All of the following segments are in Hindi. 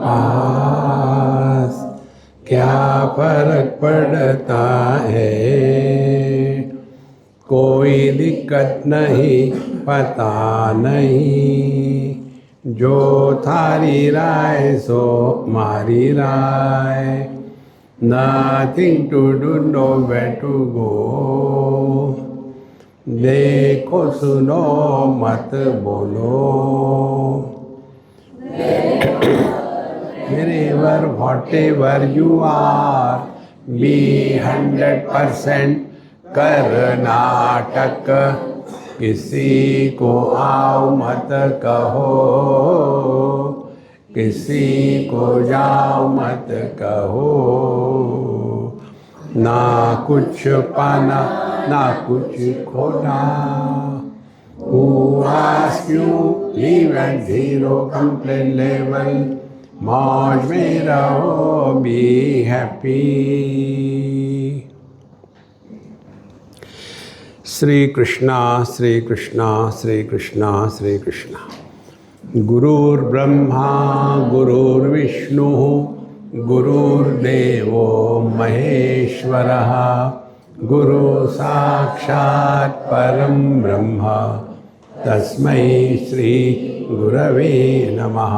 पास क्या फर्क पड़ता है, कोई दिक्कत नहीं, पता नहीं, जो थारी राय सो मारी राय, nothing to do, nowhere to go, देखो सुनो मत बोलो, wherever whatever you are, be 100% Karnataka, किसी को आओ मत कहो, किसी को जाओ मत कहो, ना कुछ पाना ना कुछ खोना, who ask you leave at zero complaint level, मौज में रहो, be happy। श्री कृष्णा श्री कृष्णा श्री कृष्णा श्री कृष्णा। गुरुर्ब्रह्मा गुरुर्विष्णु गुरुर्देवो महेश्वरः, गुरु साक्षात् परं ब्रह्म, तस्मै श्री गुरवे नमः,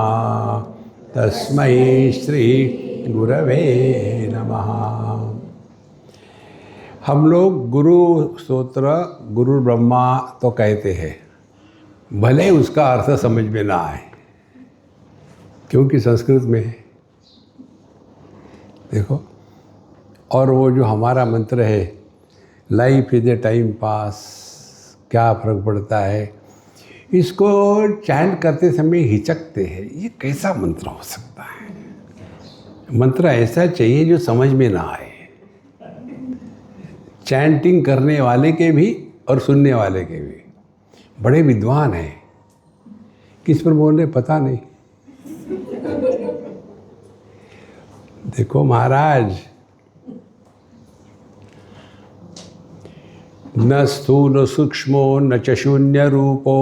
तस्मै श्री गुरवे नमः। हम लोग गुरु सूत्र गुरु ब्रह्मा तो कहते हैं, भले उसका अर्थ समझ में ना आए, क्योंकि संस्कृत में है। देखो, और वो जो हमारा मंत्र है, life is A time pass, क्या फर्क पड़ता है, इसको चैंट करते समय हिचकते हैं। ये कैसा मंत्र हो सकता है? मंत्र ऐसा चाहिए जो समझ में ना आए, चैंटिंग करने वाले के भी और सुनने वाले के भी। बड़े विद्वान हैं, किस पर बोल रहे पता नहीं। देखो महाराज, न स्थूल सूक्ष्मो न च शून्य रूपो,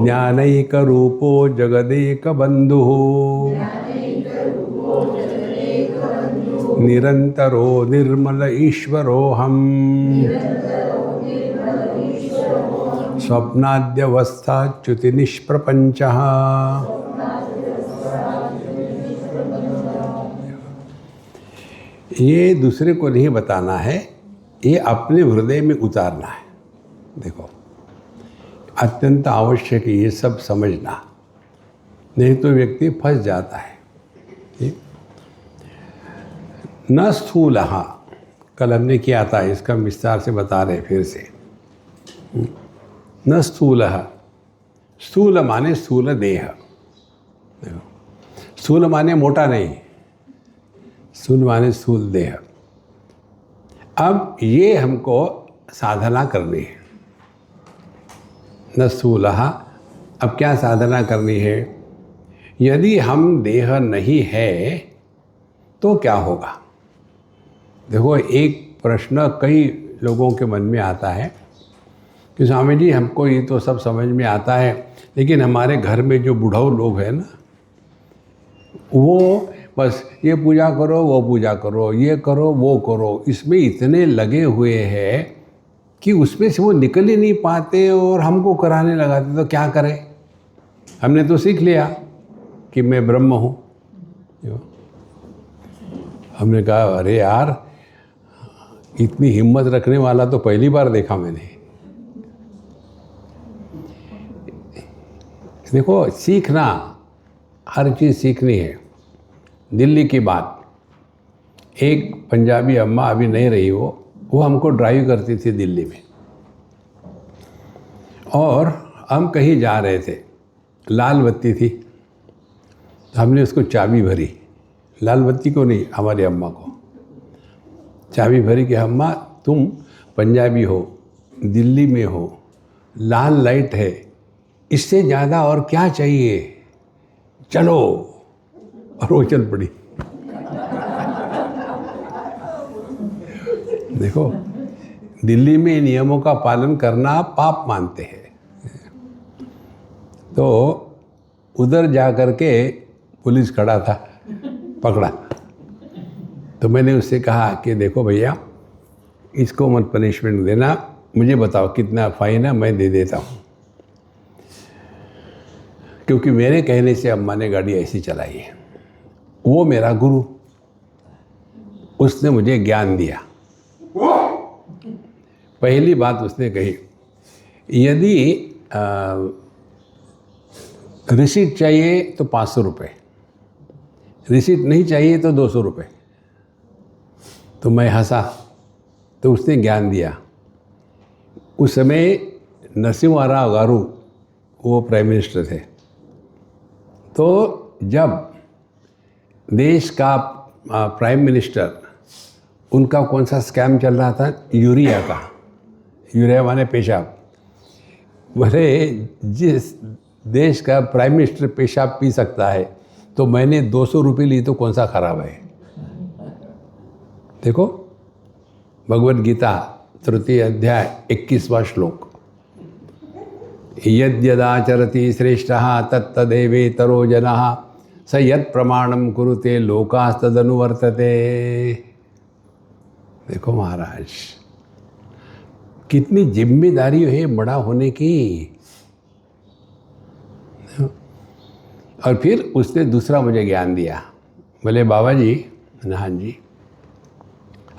ज्ञानैक रूपो जगदेक बंधुः, निरंतरो निर्मल ईश्वरोऽहम्, स्वप्नाद्यवस्थाच्युति निष्प्रपंचः। ये दूसरे को नहीं बताना है, ये अपने हृदय में उतारना है। देखो, अत्यंत आवश्यक है ये सब समझना, नहीं तो व्यक्ति फंस जाता है। न स्थूलः, कल हमने किया था, इसका विस्तार से बता रहे फिर से। न स्थूलः, स्थूल माने स्थूल देह। देखो, स्थूल माने मोटा नहीं, स्थूल माने स्थूल देह। अब ये हमको साधना करनी है। न स्थूलः, अब क्या साधना करनी है? यदि हम देह नहीं है तो क्या होगा? देखो, एक प्रश्न कई लोगों के मन में आता है कि स्वामी जी हमको ये तो सब समझ में आता है, लेकिन हमारे घर में जो बुढ़ऊ लोग हैं ना, वो बस ये पूजा करो वो पूजा करो, ये करो वो करो, इसमें इतने लगे हुए हैं कि उसमें से वो निकल ही नहीं पाते और हमको कराने लगाते। तो क्या करें? हमने तो सीख लिया कि मैं ब्रह्म हूँ। हमने कहा अरे यार, इतनी हिम्मत रखने वाला तो पहली बार देखा मैंने। देखो, सीखना, हर चीज़ सीखनी है। दिल्ली की बात, एक पंजाबी अम्मा, अभी नहीं रही वो हमको ड्राइव करती थी दिल्ली में, और हम कहीं जा रहे थे, लाल बत्ती थी, तो हमने उसको चाबी भरी, लाल बत्ती को नहीं, हमारी अम्मा को चाबी भरी कि अम्मा तुम पंजाबी हो, दिल्ली में हो, लाल लाइट है, इससे ज़्यादा और क्या चाहिए, चलो। और वो चल पड़ी। देखो, दिल्ली में नियमों का पालन करना पाप मानते हैं। तो उधर जा कर के पुलिस खड़ा था, पकड़ा। तो मैंने उससे कहा कि देखो भैया, इसको मत पनिशमेंट देना, मुझे बताओ कितना फाइन है, मैं दे देता हूँ। क्योंकि मेरे कहने से अम्मा ने गाड़ी ऐसी चलाई है। वो मेरा गुरु, उसने मुझे ज्ञान दिया। पहली बात उसने कही, यदि रिसीट चाहिए तो 500 रुपये, रिसीट नहीं चाहिए तो 200 रुपये। तो मैं हंसा। तो उसने ज्ञान दिया। उस समय नरसिम्हा राव गारू वो प्राइम मिनिस्टर थे। तो जब देश का प्राइम मिनिस्टर, उनका कौन सा स्कैम चल रहा था, यूरिया का, यूरिया माने पेशाब। बोले जिस देश का प्राइम मिनिस्टर पेशाब पी सकता है, तो मैंने 200 रुपये ली तो कौन सा खराब है। देखो भगवद गीता 3 अध्याय 21वां श्लोक, यद्यदाचरति श्रेष्ठः तत्तदेवेतरो जनः स यत् प्रमाणम कुरुते लोकास्तदनुवर्तते। देखो महाराज, कितनी जिम्मेदारी है बड़ा होने की। और फिर उसने दूसरा मुझे ज्ञान दिया। बोले बाबा जी, हाँ जी,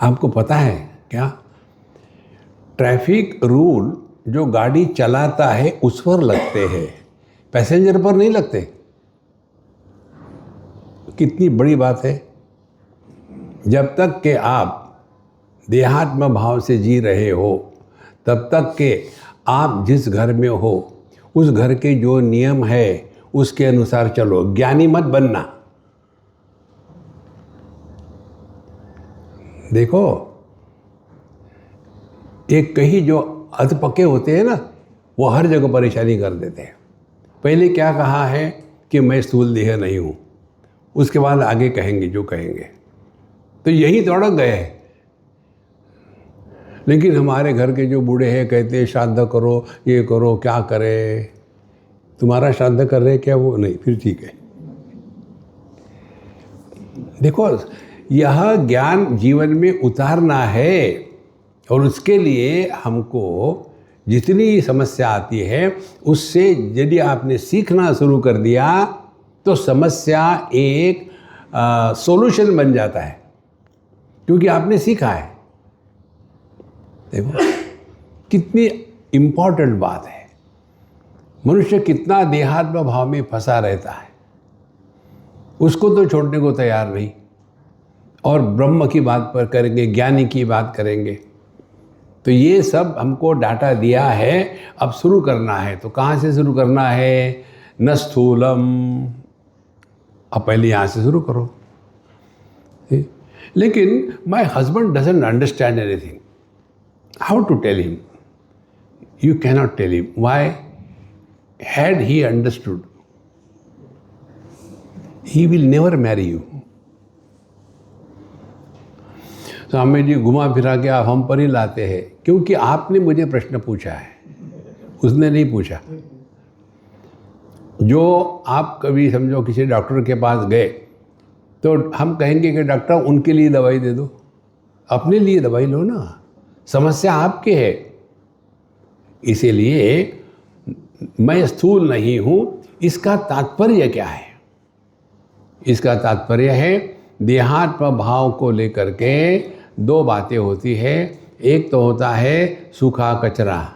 आपको पता है क्या, ट्रैफिक रूल जो गाड़ी चलाता है उस पर लगते हैं, पैसेंजर पर नहीं लगते। कितनी बड़ी बात है। जब तक कि आप देहात्म भाव से जी रहे हो, तब तक के आप जिस घर में हो उस घर के जो नियम है उसके अनुसार चलो, ज्ञानी मत बनना। देखो, एक कहीं जो अधपके होते हैं ना, वो हर जगह परेशानी कर देते हैं। पहले क्या कहा है कि मैं स्थूल देह नहीं हूँ, उसके बाद आगे कहेंगे जो कहेंगे, तो यही तोड़क गए हैं। लेकिन हमारे घर के जो बूढ़े हैं कहते हैं श्राद्ध करो, ये करो, क्या करे। तुम्हारा श्राद्ध कर रहे क्या वो? नहीं, फिर ठीक है। देखो, यह ज्ञान जीवन में उतारना है, और उसके लिए हमको जितनी समस्या आती है उससे यदि आपने सीखना शुरू कर दिया तो समस्या एक सॉल्यूशन बन जाता है, क्योंकि आपने सीखा है। देखो कितनी इम्पोर्टेंट बात है। मनुष्य कितना देहात्म भाव में फंसा रहता है, उसको तो छोड़ने को तैयार नहीं। और ब्रह्म की बात पर करेंगे, ज्ञानी की बात करेंगे। तो ये सब हमको डाटा दिया है, अब शुरू करना है। तो कहाँ से शुरू करना है? न स्थूलम। अब पहले यहाँ से शुरू करो। लेकिन my husband doesn't understand anything. How to tell him? You cannot tell him. Why? Had he understood, he will never marry you. Swami ji घुमा फिरा के आप हम पर ही लाते हैं, क्योंकि आपने मुझे प्रश्न पूछा है, उसने नहीं पूछा। जो आप कभी समझो किसी डॉक्टर के पास गए तो हम कहेंगे कि डॉक्टर उनके लिए दवाई दे दो, अपने लिए दवाई लो ना, समस्या आपकी है। इसीलिए मैं स्थूल नहीं हूँ, इसका तात्पर्य क्या है? इसका तात्पर्य है देहात्म भाव को लेकर के दो बातें होती है। एक तो होता है सूखा कचरा,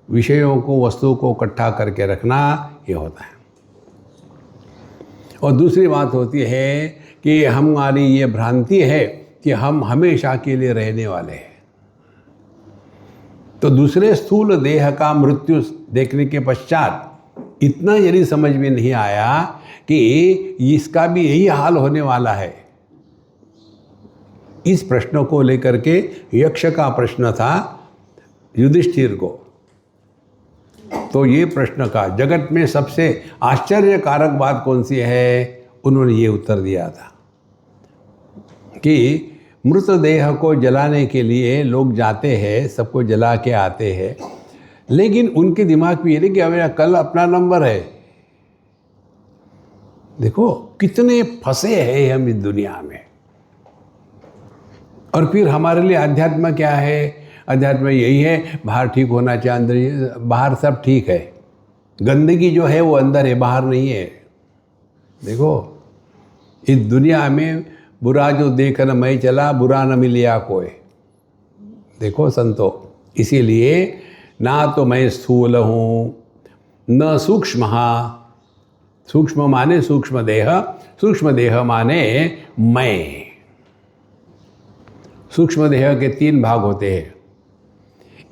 विषयों को, वस्तुओं को इकट्ठा करके रखना, ये होता है। और दूसरी बात होती है कि हमारी ये भ्रांति है कि हम हमेशा के लिए रहने वाले हैं। तो दूसरे स्थूल देह का मृत्यु देखने के पश्चात इतना यदि समझ में नहीं आया कि इसका भी यही हाल होने वाला है, इस प्रश्न को लेकर के यक्ष का प्रश्न था युधिष्ठिर को। तो ये प्रश्न का जगत में सबसे आश्चर्यकारक बात कौन सी है, उन्होंने ये उत्तर दिया था कि मृतदेह को जलाने के लिए लोग जाते हैं, सबको जला के आते हैं, लेकिन उनके दिमाग में ये नहीं कि मेरा कल अपना नंबर है। देखो कितने फंसे हैं हम इस दुनिया में। और फिर हमारे लिए अध्यात्म क्या है? अध्यात्म यही है, बाहर ठीक होना चाहिए, अंदर, बाहर सब ठीक है, गंदगी जो है वो अंदर है, बाहर नहीं है। देखो इस दुनिया में बुरा जो देखन मैं चला, बुरा न मिलिया कोई। देखो संतो, इसीलिए ना तो मैं स्थूल हूँ न सूक्ष्म। सूक्ष्म माने सूक्ष्म देह माने मैं। सूक्ष्म देह के 3 भाग होते हैं।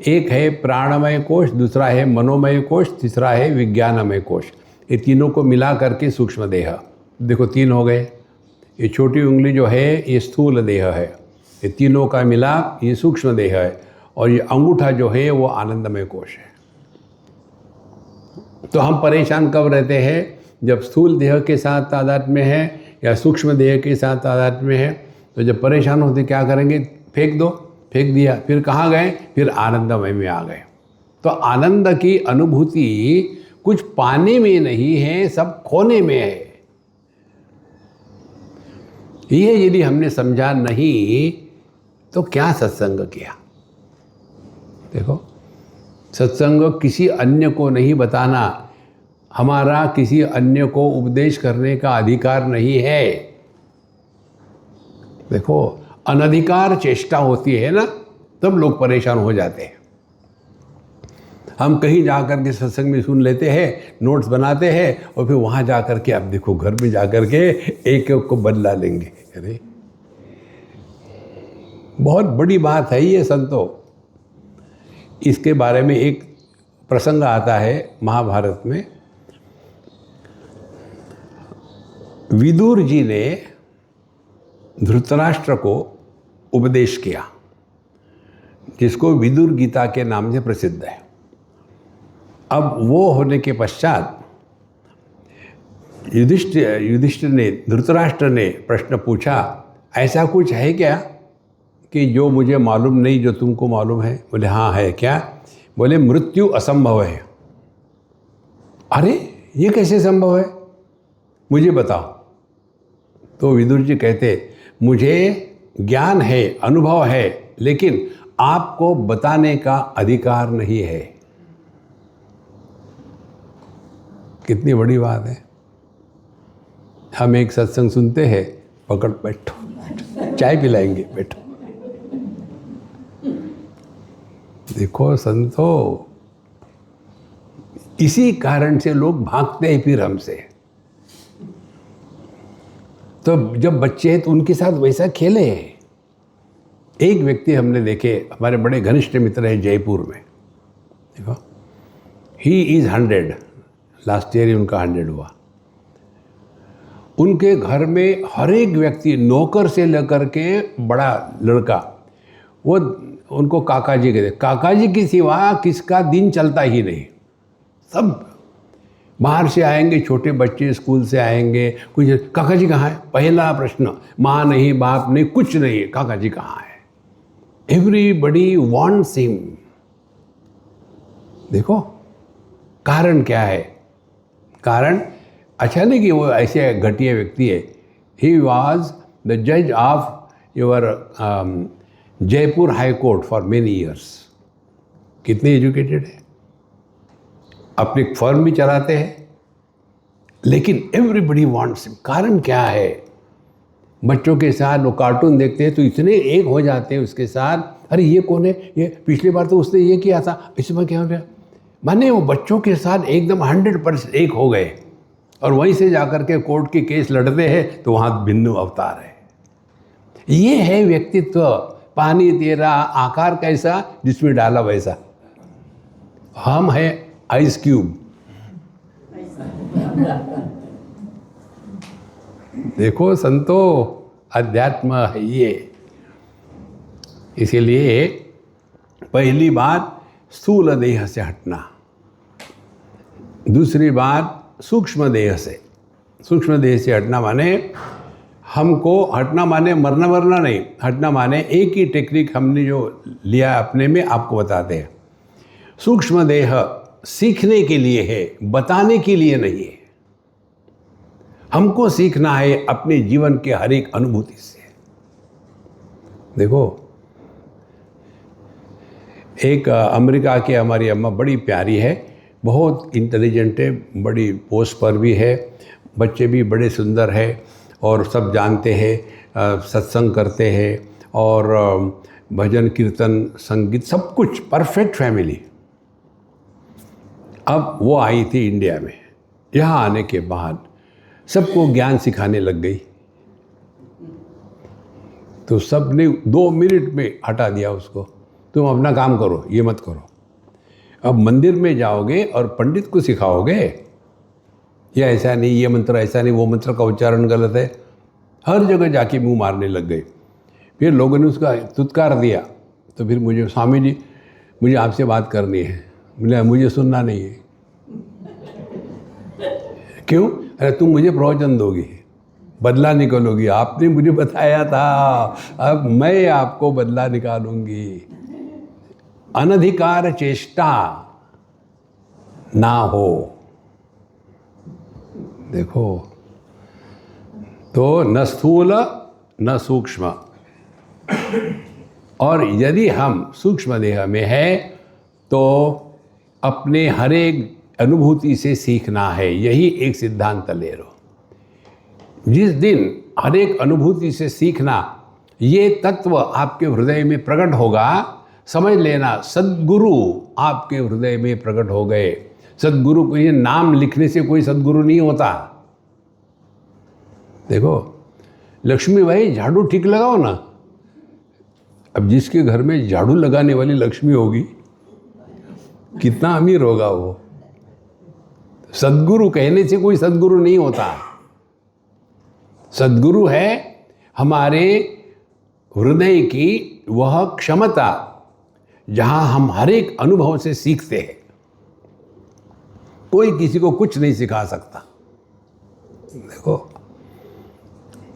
एक है प्राणमय कोश, दूसरा है मनोमय कोश, तीसरा है विज्ञानमय कोश। ये तीनों को मिला करके सूक्ष्म देह। देखो 3 हो गए। ये छोटी उंगली जो है ये स्थूल देह है, ये तीनों का मिला ये सूक्ष्म देह है, और ये अंगूठा जो है वो आनंदमय कोश है। तो हम परेशान कब रहते हैं? जब स्थूल देह के साथ तादात्म्य में है या सूक्ष्म देह के साथ तादात्म्य में है। तो जब परेशान होते क्या करेंगे? फेंक दो, फेंक दिया, फिर कहाँ गए? फिर आनंदमय में आ गए। तो आनंद की अनुभूति कुछ पाने में नहीं है, सब खोने में है। ये यदि हमने समझा नहीं तो क्या सत्संग किया? देखो सत्संग किसी अन्य को नहीं बताना, हमारा किसी अन्य को उपदेश करने का अधिकार नहीं है। देखो अनधिकार चेष्टा होती है ना, तब लोग परेशान हो जाते हैं। हम कहीं जाकर के सत्संग में सुन लेते हैं, नोट्स बनाते हैं, और फिर वहाँ जाकर के अब देखो घर में जाकर के एक को बदला लेंगे। अरे बहुत बड़ी बात है ये संतो। इसके बारे में एक प्रसंग आता है महाभारत में। विदुर जी ने धृतराष्ट्र को उपदेश किया, जिसको विदुर गीता के नाम से प्रसिद्ध है। अब वो होने के पश्चात युधिष्ठिर ने, धृतराष्ट्र ने प्रश्न पूछा, ऐसा कुछ है क्या कि जो मुझे मालूम नहीं, जो तुमको मालूम है? बोले हाँ है। क्या? बोले मृत्यु असंभव है। अरे ये कैसे संभव है, मुझे बताओ। तो विदुर जी कहते, मुझे ज्ञान है, अनुभव है, लेकिन आपको बताने का अधिकार नहीं है। कितनी बड़ी बात है। हम एक सत्संग सुनते हैं, पकड़ बैठो, चाय पिलाएंगे, बैठो। देखो संतो, इसी कारण से लोग भागते हैं फिर हमसे। तो जब बच्चे हैं तो उनके साथ वैसा खेले। एक व्यक्ति हमने देखे, हमारे बड़े घनिष्ठ मित्र हैं जयपुर में। देखो ही इज़ 100, लास्ट ईयर ही उनका 100 हुआ। उनके घर में हर एक व्यक्ति, नौकर से लेकर के बड़ा लड़का, वो उनको काका जी कहते। काका जी के सिवा किसका दिन चलता ही नहीं। सब बाहर से आएंगे, छोटे बच्चे स्कूल से आएंगे, कुछ काका जी कहाँ है? पहला प्रश्न, माँ नहीं, बाप नहीं, कुछ नहीं, काका जी कहाँ है? Everybody wants him. देखो कारण क्या है? कारण अच्छा नहीं कि वो ऐसे घटिया व्यक्ति है। ही वॉज द जज of your Jaipur high court for many years. कितने एजुकेटेड है, अपनी फर्म भी चलाते हैं, लेकिन एवरीबडी वांट्स हिम। कारण क्या है? बच्चों के साथ वो कार्टून देखते हैं तो इतने एक हो जाते हैं उसके साथ। अरे ये कौन है? ये पिछली बार तो उसने ये किया था, इस बार क्या हो गया? माने वो बच्चों के साथ एकदम 100% एक हो गए, और वहीं से जाकर के कोर्ट के केस लड़ते हैं तो वहाँ भिन्न अवतार है। ये है व्यक्तित्व। पानी तेरा, आकार कैसा, जिसमें डाला वैसा। हम है आइस क्यूब। देखो संतो, अध्यात्म है ये। इसीलिए पहली बात स्थूल देह से हटना, दूसरी बात सूक्ष्म देह से। सूक्ष्म देह से हटना माने हमको हटना माने मरना मरना नहीं, हटना माने एक ही टेक्निक हमने जो लिया अपने में आपको बताते हैं। सूक्ष्म देह सीखने के लिए है, बताने के लिए नहीं है। हमको सीखना है अपने जीवन के हर एक अनुभूति से। देखो, एक अमेरिका की हमारी अम्मा बड़ी प्यारी है, बहुत इंटेलिजेंट है, बड़ी पोस्ट पर भी है, बच्चे भी बड़े सुंदर है और सब जानते हैं, सत्संग करते हैं और भजन कीर्तन संगीत सब कुछ परफेक्ट फैमिली। अब वो आई थी इंडिया में, यहाँ आने के बाद सबको ज्ञान सिखाने लग गई, तो सब ने 2 मिनट में हटा दिया उसको, तुम अपना काम करो, ये मत करो। अब मंदिर में जाओगे और पंडित को सिखाओगे, या ऐसा नहीं, ये मंत्र ऐसा नहीं, वो मंत्र का उच्चारण गलत है, हर जगह जाके मुंह मारने लग गए। फिर लोगों ने उसका तुत्कार दिया, तो फिर मुझे, स्वामी जी मुझे आपसे बात करनी है। मुझे सुनना नहीं है। क्यों? अरे तुम मुझे प्रवचन दोगी, बदला निकालोगी, आपने मुझे बताया था, अब मैं आपको बदला निकालूंगी। अनधिकार चेष्टा ना हो। देखो, तो न स्थूल न सूक्ष्म, और यदि हम सूक्ष्म देह में है तो अपने हर एक अनुभूति से सीखना है। यही एक सिद्धांत ले लो। जिस दिन हर एक अनुभूति से सीखना, ये तत्व आपके हृदय में प्रकट होगा, समझ लेना सद्गुरु आपके हृदय में प्रकट हो गए। सद्गुरु को ये नाम लिखने से कोई सद्गुरु नहीं होता। देखो, लक्ष्मी भाई झाड़ू ठीक लगाओ ना। अब जिसके घर में झाड़ू लगाने वाली लक्ष्मी होगी, कितना अमीर होगा वो। सद्गुरु कहने से कोई सद्गुरु नहीं होता। सद्गुरु है हमारे हृदय की वह क्षमता जहां हम हर एक अनुभव से सीखते हैं। कोई किसी को कुछ नहीं सिखा सकता। देखो,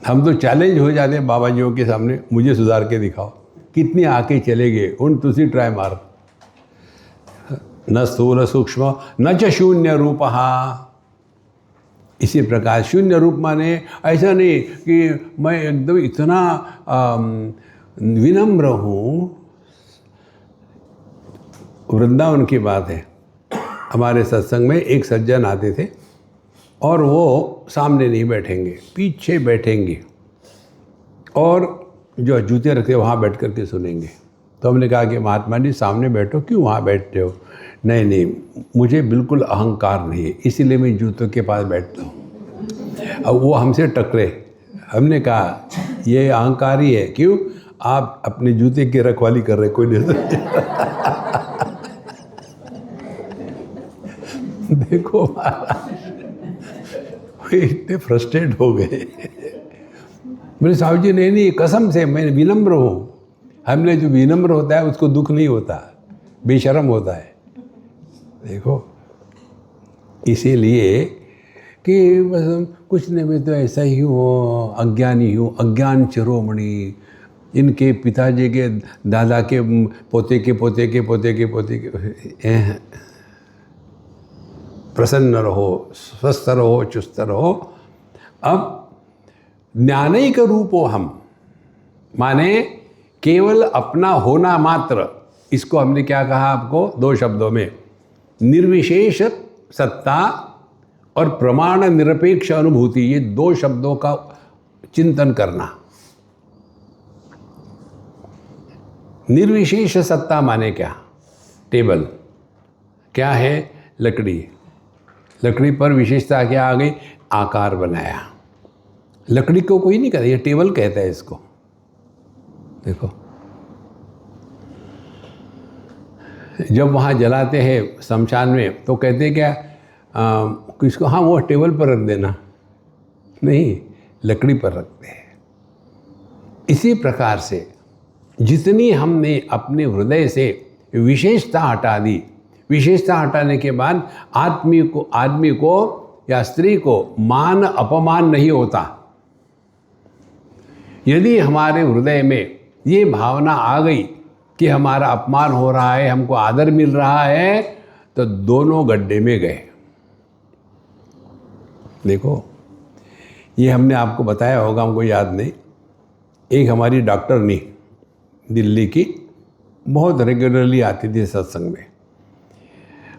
हम तो चैलेंज हो जाते हैं बाबा जियों के सामने, मुझे सुधार के दिखाओ, कितनी आके चले गए उन, तुसी ट्राई मार। न स्थूल सूक्ष्म न च शून्य रूपः। इसी प्रकार शून्य रूप माने ऐसा नहीं कि मैं एकदम इतना विनम्र हूँ। वृंदावन की बात है, हमारे सत्संग में एक सज्जन आते थे और वो सामने नहीं बैठेंगे, पीछे बैठेंगे और जो जूते रखते वहाँ बैठ कर के सुनेंगे। तो हमने कहा कि महात्मा जी सामने बैठो, क्यों वहाँ बैठते हो? नहीं, मुझे बिल्कुल अहंकार नहीं है, इसीलिए मैं जूतों के पास बैठता हूँ। अब वो हमसे टकरे। हमने कहा ये अहंकार ही है। क्यों? आप अपने जूते की रखवाली कर रहे, कोई नहीं। देखो महाराज, इतने फ्रस्ट्रेट हो गए। बोले साहब जी नहीं, कसम से मैं विनम्र हूँ। हमने जो विनम्र होता है उसको दुख नहीं होता, बेशर्म होता है। देखो, इसीलिए कि बस कुछ नहीं, मैं तो ऐसा ही हूँ, अज्ञानी हूँ, अज्ञान चिरोमणि। इनके पिताजी के दादा के पोते के पोते के पोते के पोते के। प्रसन्न रहो, स्वस्थ रहो, चुस्त रहो। अब ज्ञानिक रूपो हम माने केवल अपना होना मात्र। इसको हमने क्या कहा आपको 2 शब्दों में, निर्विशेष सत्ता और प्रमाण निरपेक्ष अनुभूति। ये 2 शब्दों का चिंतन करना। निर्विशेष सत्ता माने क्या? टेबल क्या है? लकड़ी। लकड़ी पर विशेषता क्या आ गई? आकार बनाया। लकड़ी को कोई नहीं कहता, ये टेबल कहता है इसको। देखो, जब वहाँ जलाते हैं शमशान में तो कहते क्या किसको? हाँ, वो टेबल पर रख देना। नहीं, लकड़ी पर रखते हैं। इसी प्रकार से जितनी हमने अपने हृदय से विशेषता हटा दी, विशेषता हटाने के बाद आदमी को या स्त्री को मान अपमान नहीं होता। यदि हमारे हृदय में ये भावना आ गई कि हमारा अपमान हो रहा है, हमको आदर मिल रहा है, तो दोनों गड्ढे में गए। देखो, ये हमने आपको बताया होगा, हमको याद नहीं। एक हमारी डॉक्टरनी दिल्ली की बहुत रेगुलरली आती थी सत्संग में।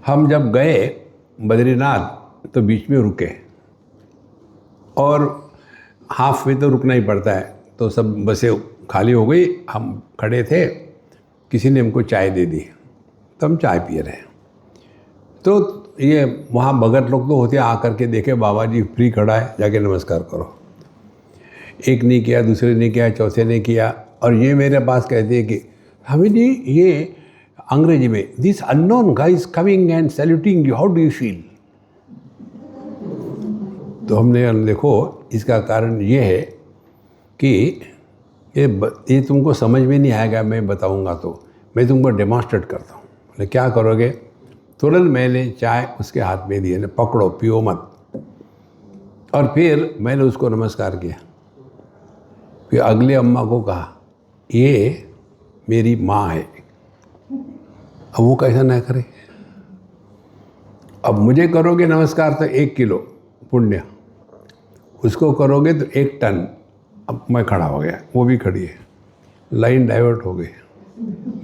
हम जब गए बद्रीनाथ तो बीच में रुके, और हाफ वे तो रुकना ही पड़ता है। तो सब बसें खाली हो गई, हम खड़े थे, किसी ने हमको चाय दे दी, तो हम चाय पी रहे हैं। तो ये वहाँ भगत लोग तो होते, आकर के देखे बाबा जी फ्री खड़ा है, जाके नमस्कार करो। एक ने किया, दूसरे ने किया, चौथे ने किया, और ये मेरे पास कहते हैं कि हमें जी, ये अंग्रेजी में, this unknown guy is coming and saluting you, how do you feel. तो हमने देखो, इसका कारण ये है कि ये तुमको समझ में नहीं आएगा, मैं बताऊंगा तो मैं तुमको डेमॉन्स्ट्रेट करता हूँ। बोले क्या करोगे? तुरंत मैंने चाय उसके हाथ में दी, पकड़ो, पियो मत। और फिर मैंने उसको नमस्कार किया। फिर अगले अम्मा को कहा, ये मेरी माँ है। अब वो कैसा ना करे? अब मुझे करोगे नमस्कार तो 1 किलो पुण्य, उसको करोगे तो 1 टन। अब मैं खड़ा हो गया, वो भी खड़ी है, लाइन डाइवर्ट हो गई।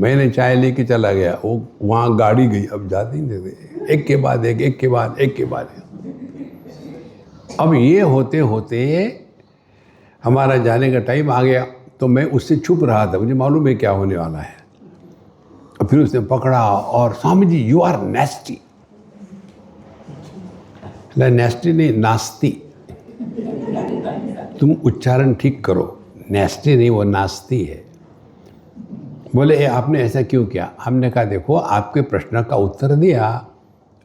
मैंने चाय लेके चला गया, वो वहाँ गाड़ी गई, अब जाते ही नहीं थे, एक के बाद एक, एक के बाद एक के बाद एक। अब ये होते होते हमारा जाने का टाइम आ गया, तो मैं उससे छुप रहा था, मुझे मालूम है क्या होने वाला है। और फिर उसने पकड़ा और, स्वामी जी यू आर नेस्टी। नेस्टी नहीं, नास्ती। तुम उच्चारण ठीक करो, नेस्टी नहीं, वो नास्ती है। बोले आपने ऐसा क्यों किया? हमने कहा देखो, आपके प्रश्न का उत्तर दिया।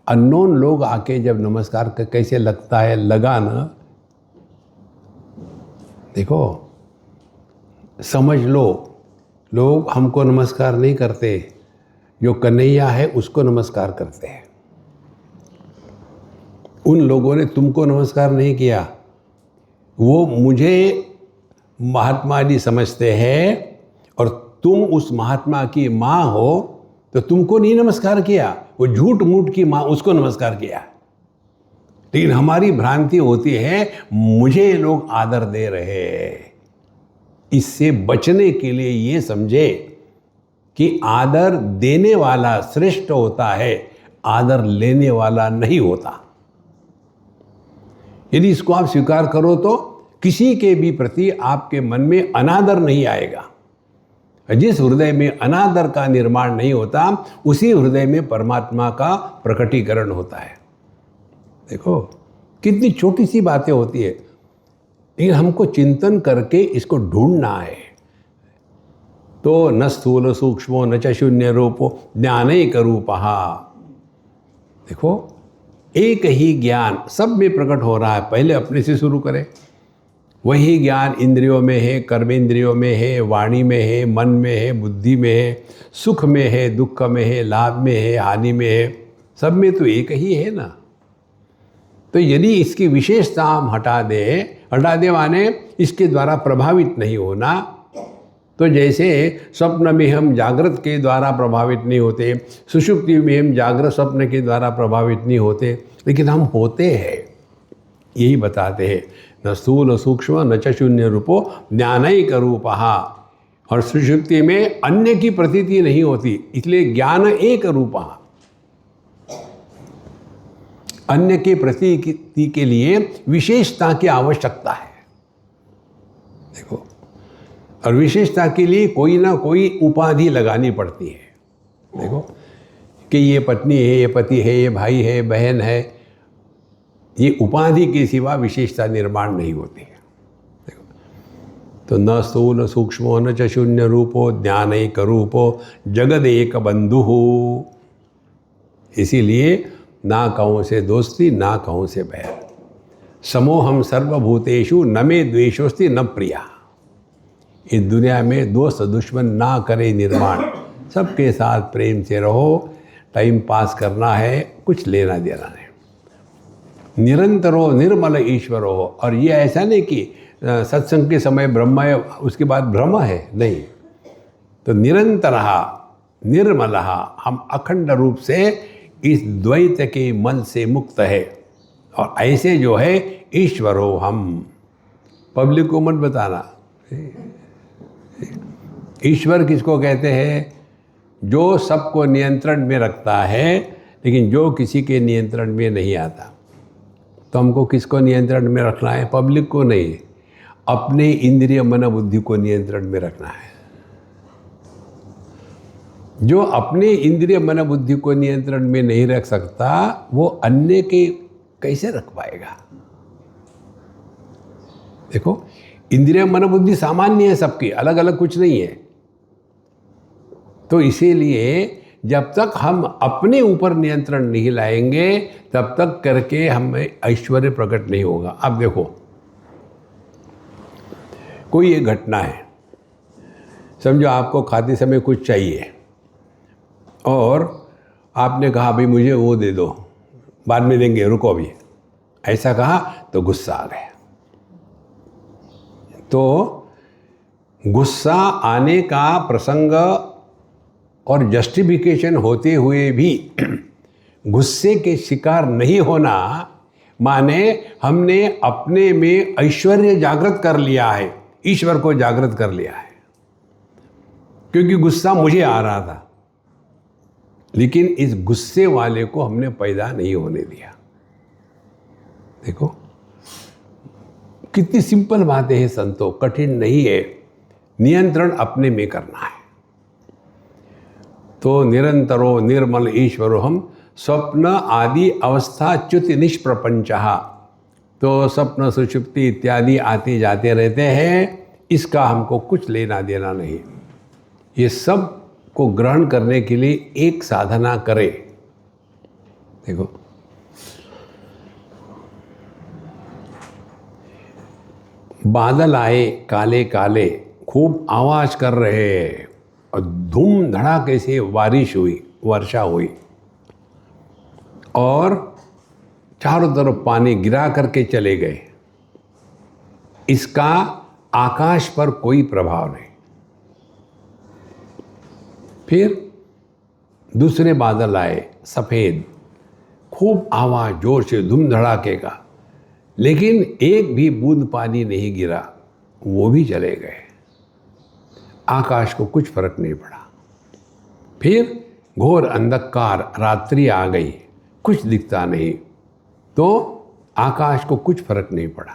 अननोन लोग आके जब नमस्कार कैसे लगता है, लगा ना, देखो समझ लो, लोग हमको नमस्कार नहीं करते, जो कन्हैया है उसको नमस्कार करते हैं। उन लोगों ने तुमको नमस्कार नहीं किया, वो मुझे महात्मा जी समझते हैं, और तुम उस महात्मा की माँ हो, तो तुमको नहीं नमस्कार किया, वो झूठ मूठ की माँ उसको नमस्कार किया। लेकिन हमारी भ्रांति होती है, मुझे लोग आदर दे रहे हैं। इससे बचने के लिए ये समझे कि आदर देने वाला श्रेष्ठ होता है, आदर लेने वाला नहीं होता। यदि इसको आप स्वीकार करो तो किसी के भी प्रति आपके मन में अनादर नहीं आएगा। जिस हृदय में अनादर का निर्माण नहीं होता, उसी हृदय में परमात्मा का प्रकटीकरण होता है। देखो कितनी छोटी सी बातें होती है, लेकिन हमको चिंतन करके इसको ढूंढना है। तो न स्थूल सूक्ष्मो न च शून्य रूपो ज्ञानैक रूपः। देखो एक ही ज्ञान सब में प्रकट हो रहा है, पहले अपने से शुरू करें। वही ज्ञान इंद्रियों में है, कर्मेंद्रियों में है, वाणी में है, मन में है, बुद्धि में है, सुख में है, दुख में है, लाभ में है, हानि में है, सब में तो एक ही है ना। तो यदि इसकी विशेषता हम हटा दे माने इसके द्वारा प्रभावित नहीं होना। तो जैसे स्वप्न में हम जागृत के द्वारा प्रभावित नहीं होते, सुषुप्ति में हम जागृत स्वप्न के द्वारा प्रभावित नहीं होते, लेकिन हम होते हैं। यही बताते हैं, न स्थूल सूक्ष्म न च शून्य रूपो ज्ञानैक रूपः। और सुषुप्ति में अन्य की प्रतीति नहीं होती, इसलिए ज्ञान एक रूपः। अन्य के प्रतीति के लिए विशेषता की आवश्यकता है। देखो, और विशेषता के लिए कोई ना कोई उपाधि लगानी पड़ती है। देखो कि ये पत्नी है, ये पति है, ये भाई है, बहन है, ये उपाधि के सिवा विशेषता निर्माण नहीं होती है। देखो, तो न स्थूल सूक्ष्मो न च शून्य रूपो ज्ञानैक रूपो जगदेक बंधुः। इसीलिए ना कहूँ से दोस्ती, ना कहूँ से बैर। समोहम सर्वभूतेषु न मे द्वेषोस्ति न प्रिया। इस दुनिया में दोस्त दुश्मन ना करे निर्माण, सबके साथ प्रेम से रहो। टाइम पास करना है, कुछ लेना देना नहीं। निरंतरो निर्मल ईश्वर हो। और ये ऐसा नहीं कि सत्संग के समय ब्रह्म है, उसके बाद ब्रह्म है? नहीं। तो निरंतरः निर्मलः, हम अखंड रूप से इस द्वैत के मन से मुक्त है। और ऐसे जो है ईश्वर हो हम। पब्लिक को मत बताना। ईश्वर किसको कहते हैं? जो सबको नियंत्रण में रखता है, लेकिन जो किसी के नियंत्रण में नहीं आता। तो हमको किसको नियंत्रण में रखना है? पब्लिक को नहीं, अपने इंद्रिय मन बुद्धि को नियंत्रण में रखना है। जो अपने इंद्रिय मन बुद्धि को नियंत्रण में नहीं रख सकता, वो अन्य के कैसे रख पाएगा? देखो, इंद्रिय मन बुद्धि सामान्य है सबकी, अलग अलग कुछ नहीं है। तो इसीलिए जब तक हम अपने ऊपर नियंत्रण नहीं लाएंगे, तब तक करके हमें ऐश्वर्य प्रकट नहीं होगा। अब देखो, कोई एक घटना है, समझो आपको खाते समय कुछ चाहिए और आपने कहा भाई मुझे वो दे दो, बाद में देंगे, रुको अभी, ऐसा कहा तो गुस्सा आ गया। तो गुस्सा आने का प्रसंग और जस्टिफिकेशन होते हुए भी गुस्से के शिकार नहीं होना माने हमने अपने में ऐश्वर्य जागृत कर लिया है, ईश्वर को जागृत कर लिया है। क्योंकि गुस्सा मुझे आ रहा था, लेकिन इस गुस्से वाले को हमने पैदा नहीं होने दिया। देखो कितनी सिंपल बातें हैं संतो, कठिन नहीं है। नियंत्रण अपने में करना है। तो निरंतरो निर्मल ईश्वरो हम स्वप्न आदि अवस्था च्युति निष्प्रपंचः। तो स्वप्न सुषुप्ति इत्यादि आते जाते रहते हैं, इसका हमको कुछ लेना देना नहीं। ये सब को ग्रहण करने के लिए एक साधना करें। देखो, बादल आए काले काले, खूब आवाज कर रहे हैं और धूम धड़ाके से बारिश हुई, वर्षा हुई और चारों तरफ पानी गिरा करके चले गए। इसका आकाश पर कोई प्रभाव नहीं। फिर दूसरे बादल आए सफ़ेद, खूब आवाज़ जोर से धूम धड़ाके का, लेकिन एक भी बूंद पानी नहीं गिरा, वो भी चले गए। आकाश को कुछ फर्क नहीं पड़ा। फिर घोर अंधकार, रात्रि आ गई, कुछ दिखता नहीं, तो आकाश को कुछ फर्क नहीं पड़ा।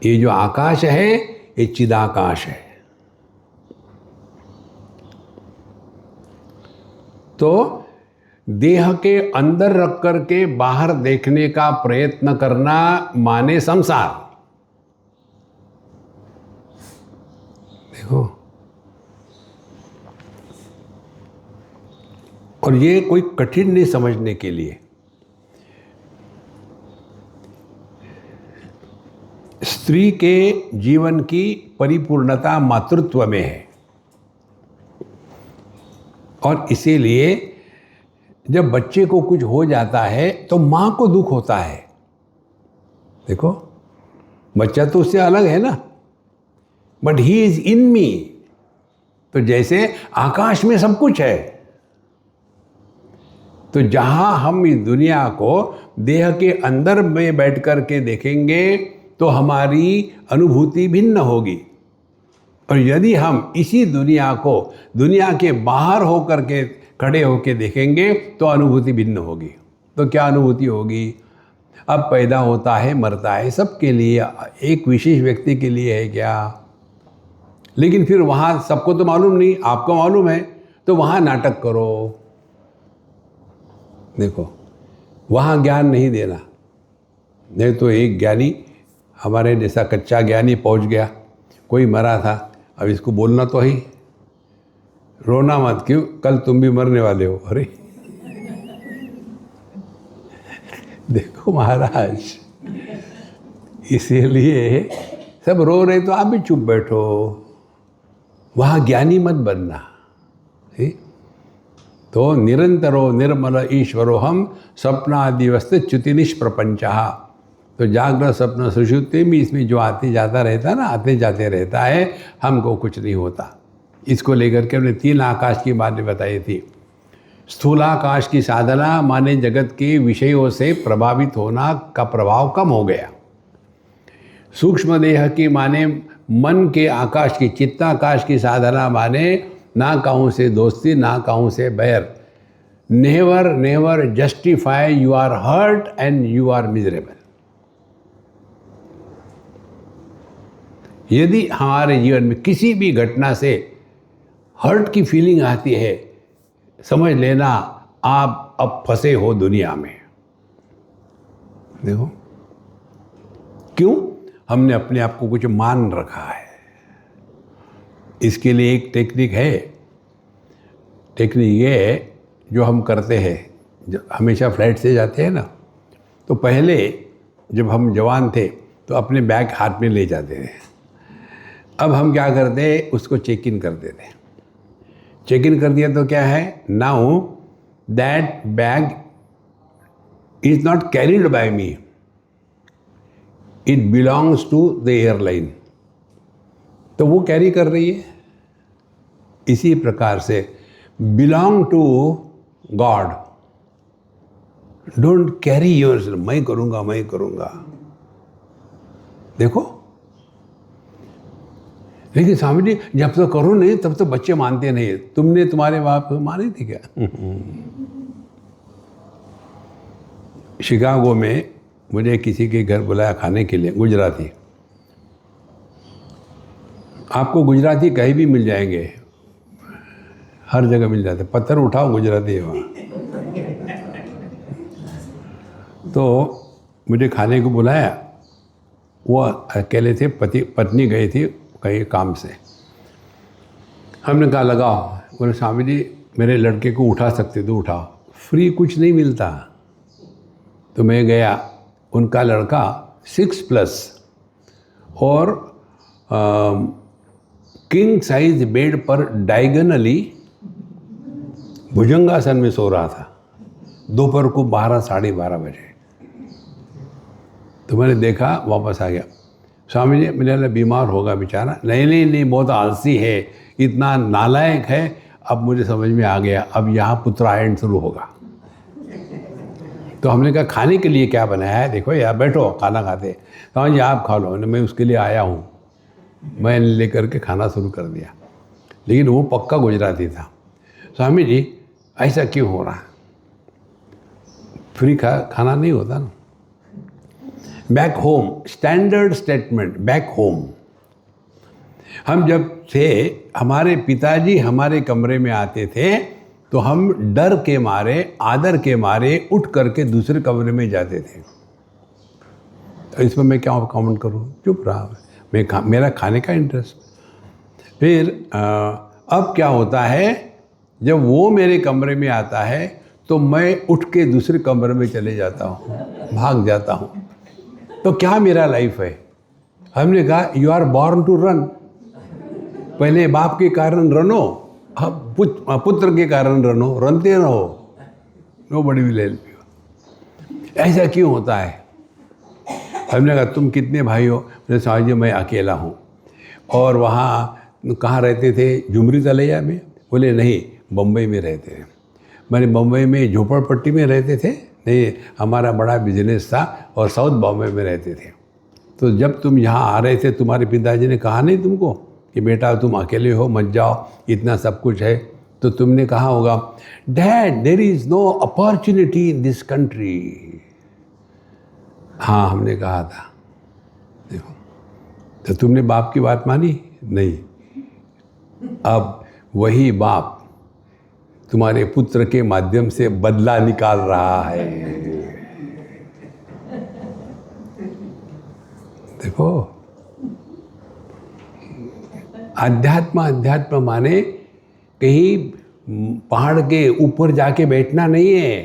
ये जो आकाश है ये चिदाकाश है। तो देह के अंदर रख कर के बाहर देखने का प्रयत्न करना माने संसार। देखो, और ये कोई कठिन नहीं समझने के लिए। स्त्री के जीवन की परिपूर्णता मातृत्व में है, और इसीलिए जब बच्चे को कुछ हो जाता है तो माँ को दुख होता है। देखो, बच्चा तो उससे अलग है ना, बट ही इज इन मी। तो जैसे आकाश में सब कुछ है, तो जहां हम इस दुनिया को देह के अंदर में बैठ कर के देखेंगे तो हमारी अनुभूति भिन्न होगी, और यदि हम इसी दुनिया को दुनिया के बाहर होकर के खड़े होकर देखेंगे तो अनुभूति भिन्न होगी। तो क्या अनुभूति होगी? अब पैदा होता है, मरता है, सबके लिए, एक विशेष व्यक्ति के लिए है क्या? लेकिन फिर वहाँ सबको तो मालूम नहीं, आपको मालूम है, तो वहाँ नाटक करो। देखो, वहाँ ज्ञान नहीं देना। नहीं तो एक ज्ञानी, हमारे जैसा कच्चा ज्ञानी पहुँच गया, कोई मरा था, अब इसको बोलना तो ही, रोना मत, क्यों, कल तुम भी मरने वाले हो। अरे देखो महाराज, इसीलिए सब रो रहे तो आप भी चुप बैठो, वहाँ ज्ञानी मत बनना। तो निरंतरो निर्मल ईश्वरो हम स्वप्नादिवस्त च्युति निष्प्रपंचः। तो तो जागृत स्वप्न सुषुप्ति में इसमें जो आते जाता रहता है ना, आते जाते रहता है, हमको कुछ नहीं होता। इसको लेकर के हमने 3 आकाश की बातें बताई थी। स्थूलाकाश की साधना माने जगत के विषयों से प्रभावित होना का प्रभाव कम हो गया। सूक्ष्म देह की माने मन के आकाश की, चित्ताकाश की साधना माने ना कहूँ से दोस्ती, ना कहूँ से बैर। Never never justify you are hurt and you are miserable. यदि हमारे जीवन में किसी भी घटना से हर्ट की फीलिंग आती है, समझ लेना आप अब फंसे हो दुनिया में। देखो क्यों? हमने अपने आप को कुछ मान रखा है। इसके लिए एक टेक्निक है। टेक्निक ये है जो हम करते हैं, जब हमेशा फ्लाइट से जाते हैं ना, तो पहले जब हम जवान थे तो अपने बैग हाथ में ले जाते थे। अब हम क्या करते हैं, उसको चेक इन कर देते हैं। चेक इन कर दिया तो क्या है, now that bag is not carried by me, it belongs to the airline. तो वो कैरी कर रही है। इसी प्रकार से belong to God, don't carry yourself, मैं करूँगा मैं करूँगा। देखो, लेकिन स्वामी जी जब तक करो नहीं तब तो बच्चे मानते नहीं। तुमने तुम्हारे बाप को मानी थी क्या? शिकागो में मुझे किसी के घर बुलाया खाने के लिए, गुजराती। आपको गुजराती कहीं भी मिल जाएंगे, हर जगह मिल जाते, पत्थर उठाओ गुजराती है वहाँ। तो मुझे खाने को बुलाया। वो अकेले थे, पत्नी गई थी कहीं काम से। हमने कहा लगाओ। बोले स्वामी जी मेरे लड़के को उठा सकते तो उठाओ, फ्री कुछ नहीं मिलता। तो मैं गया, उनका लड़का 6+ और किंग साइज बेड पर डायगोनली भुजंगासन में सो रहा था। दोपहर को 12 साढ़े 12 बजे। तो मैंने देखा, वापस आ गया। स्वामी जी मेरा बीमार होगा बेचारा। नहीं नहीं नहीं, बहुत आलसी है, इतना नालायक है। अब मुझे समझ में आ गया, अब यहाँ पुत्रायण शुरू होगा। तो हमने कहा खाने के लिए क्या बनाया है? देखो यार बैठो खाना खाते। स्वामी जी आप खा लो, मैं उसके लिए आया हूँ। मैं लेकर के खाना शुरू कर दिया। लेकिन वो पक्का गुजराती था। स्वामी जी ऐसा क्यों हो रहा? फ्री खाना नहीं होता ना। Back home, standard statement, back home. हम जब थे, हमारे पिताजी हमारे कमरे में आते थे तो हम डर के मारे, आदर के मारे उठ करके दूसरे कमरे में जाते थे। तो इसमें मैं क्या कमेंट करूँ? चुप रहा। मेरा खाने का इंटरेस्ट। फिर अब क्या होता है, जब वो मेरे कमरे में आता है तो मैं उठ के दूसरे कमरे में चले जाता हूँ, भाग जाता हूँ। तो क्या मेरा लाइफ है? हमने कहा you are born to run. पहले बाप के कारण रनो, अब पुत्र के कारण रनो, रनते रहो, नोबडी विल हेल्प यू। ऐसा क्यों होता है? हमने कहा तुम कितने भाई हो? बोले स्वामी जी मैं अकेला हूँ। और वहाँ कहाँ रहते थे? झुमरी तलैया में? बोले नहीं, बम्बई में रहते हैं। मैंने बम्बई में झोपड़पट्टी में रहते थे? नहीं, हमारा बड़ा बिजनेस था और साउथ बॉम्बे में रहते थे। तो जब तुम यहाँ आ रहे थे तुम्हारे पिताजी ने कहा नहीं तुमको कि बेटा तुम अकेले हो, मत जाओ, इतना सब कुछ है? तो तुमने कहा होगा dad there is no opportunity in this country. हाँ हमने कहा था। देखो, तो तुमने बाप की बात मानी नहीं। अब वही बाप तुम्हारे पुत्र के माध्यम से बदला निकाल रहा है। देखो, अध्यात्म माने कहीं पहाड़ के ऊपर जाके बैठना नहीं है।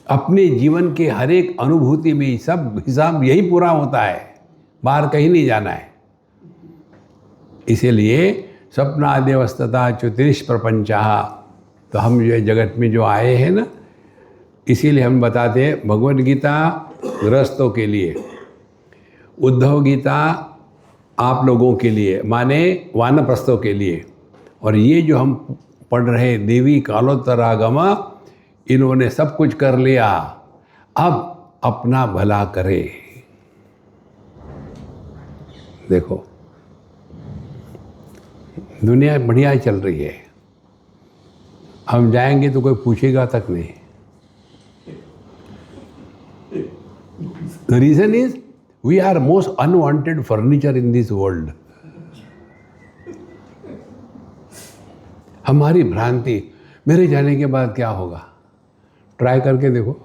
अपने जीवन के हर एक अनुभूति में सब हिसाब यही पूरा होता है, बाहर कहीं नहीं जाना है। इसीलिए स्वप्नादेवस्तता चतुरिश प्रपंचाः। तो हम जो जगत में जो आए हैं ना, इसीलिए हम बताते हैं भगवद गीता गृहस्थों के लिए, उद्धव गीता आप लोगों के लिए, माने वानप्रस्थों के लिए, और ये जो हम पढ़ रहे देवी कालोत्तरागम, इन्होंने सब कुछ कर लिया, अब अपना भला करे। देखो दुनिया बढ़िया चल रही है, हम जाएंगे तो कोई पूछेगा तक नहीं। The reason is we are most unwanted furniture in this world. हमारी भ्रांति, मेरे जाने के बाद क्या होगा, ट्राई करके देखो।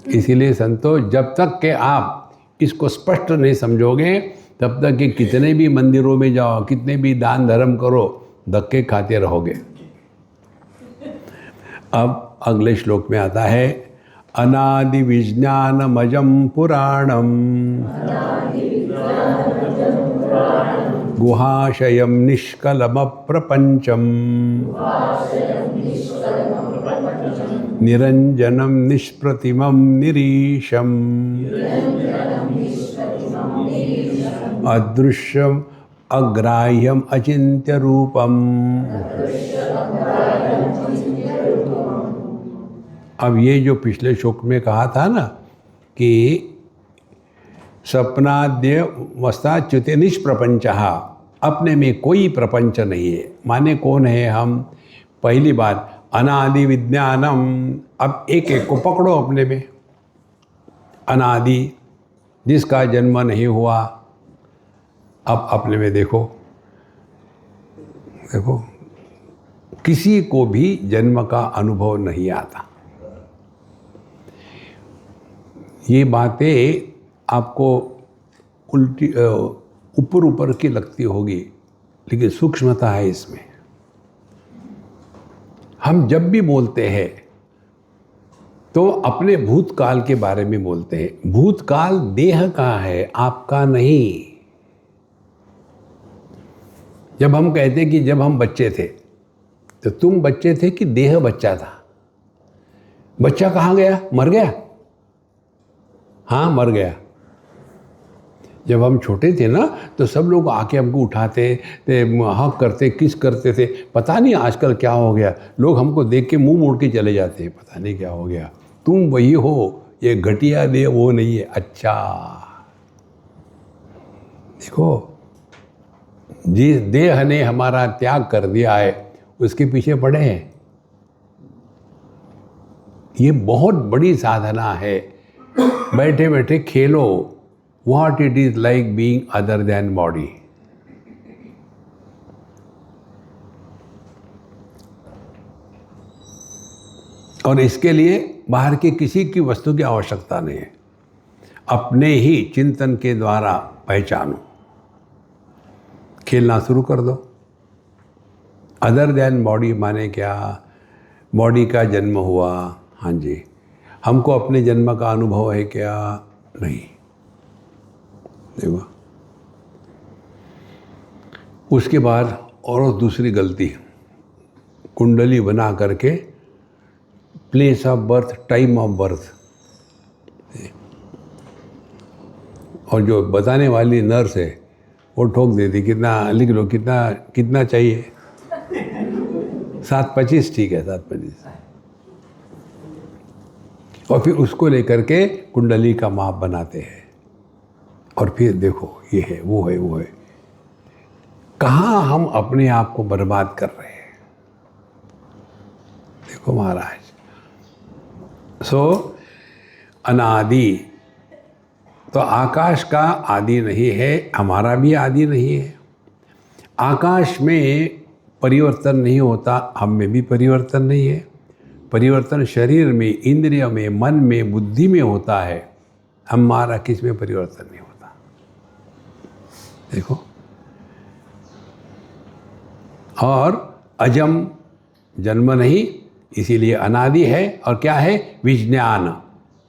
इसीलिए संतो, जब तक कि आप इसको स्पष्ट नहीं समझोगे, तब तक कि कितने भी मंदिरों में जाओ, कितने भी दान धर्म करो, धक्के खाते रहोगे। अब अगले श्लोक में आता है, अनादि विज्ञानमजं पुराणम गुहाशयं निष्कलम प्रपंचम निरंजनम निष्प्रतिमं निरीशम अदृश्यम अग्राह्यम अचिन्त्य रूपम। अब ये जो पिछले श्लोक में कहा था ना कि सपनाद्य वस्ताच्युते निष्प्रपंचः, अपने में कोई प्रपंच नहीं है, माने कौन है हम। पहली बात अनादि विज्ञानम, अब एक एक को पकड़ो अपने में। अनादि, जिसका जन्म नहीं हुआ, अब अपने में देखो, देखो किसी को भी जन्म का अनुभव नहीं आता। ये बातें आपको उल्टी ऊपर ऊपर की लगती होगी, लेकिन सूक्ष्मता है इसमें। हम जब भी बोलते हैं तो अपने भूतकाल के बारे में बोलते हैं। भूतकाल देह का है, आपका नहीं। जब हम कहते कि जब हम बच्चे थे, तो तुम बच्चे थे कि देह बच्चा था? बच्चा कहाँ गया? मर गया? हाँ, मर गया। जब हम छोटे थे ना, तो सब लोग आके हमको उठाते थे, हक करते, किस करते थे। पता नहीं आजकल क्या हो गया, लोग हमको देख के मुंह मोड़ के चले जाते हैं, पता नहीं क्या हो गया। तुम वही हो, ये घटिया देह वो नहीं है। अच्छा, देखो जिस देह ने हमारा त्याग कर दिया है, उसके पीछे पड़े हैं। ये बहुत बड़ी साधना है। बैठे बैठे खेलो, what it is like being other than body. और इसके लिए बाहर के किसी की वस्तु की आवश्यकता नहीं है, अपने ही चिंतन के द्वारा पहचानो। खेलना शुरू कर दो। अदर देन बॉडी माने क्या? बॉडी का जन्म हुआ, हाँ जी, हमको अपने जन्म का अनुभव है क्या? नहीं। देखो, उसके बाद और दूसरी गलती, कुंडली बना करके place of birth, time of birth, और जो बताने वाली नर्स है वो ठोक देती, कितना लिख लो, कितना चाहिए? 7:25, ठीक है 7:25। और फिर उसको लेकर के कुंडली का माप बनाते हैं, और फिर देखो ये है, वो है, वो है। कहाँ हम अपने आप को बर्बाद कर रहे हैं। देखो महाराज, अनादि, तो आकाश का आदि नहीं है, हमारा भी आदि नहीं है। आकाश में परिवर्तन नहीं होता, हम में भी परिवर्तन नहीं है। परिवर्तन शरीर में, इंद्रिय में, मन में, बुद्धि में होता है, हमारा किस में परिवर्तन नहीं होता। देखो, और अजम, जन्म नहीं, इसीलिए अनादि है। और क्या है? विज्ञान।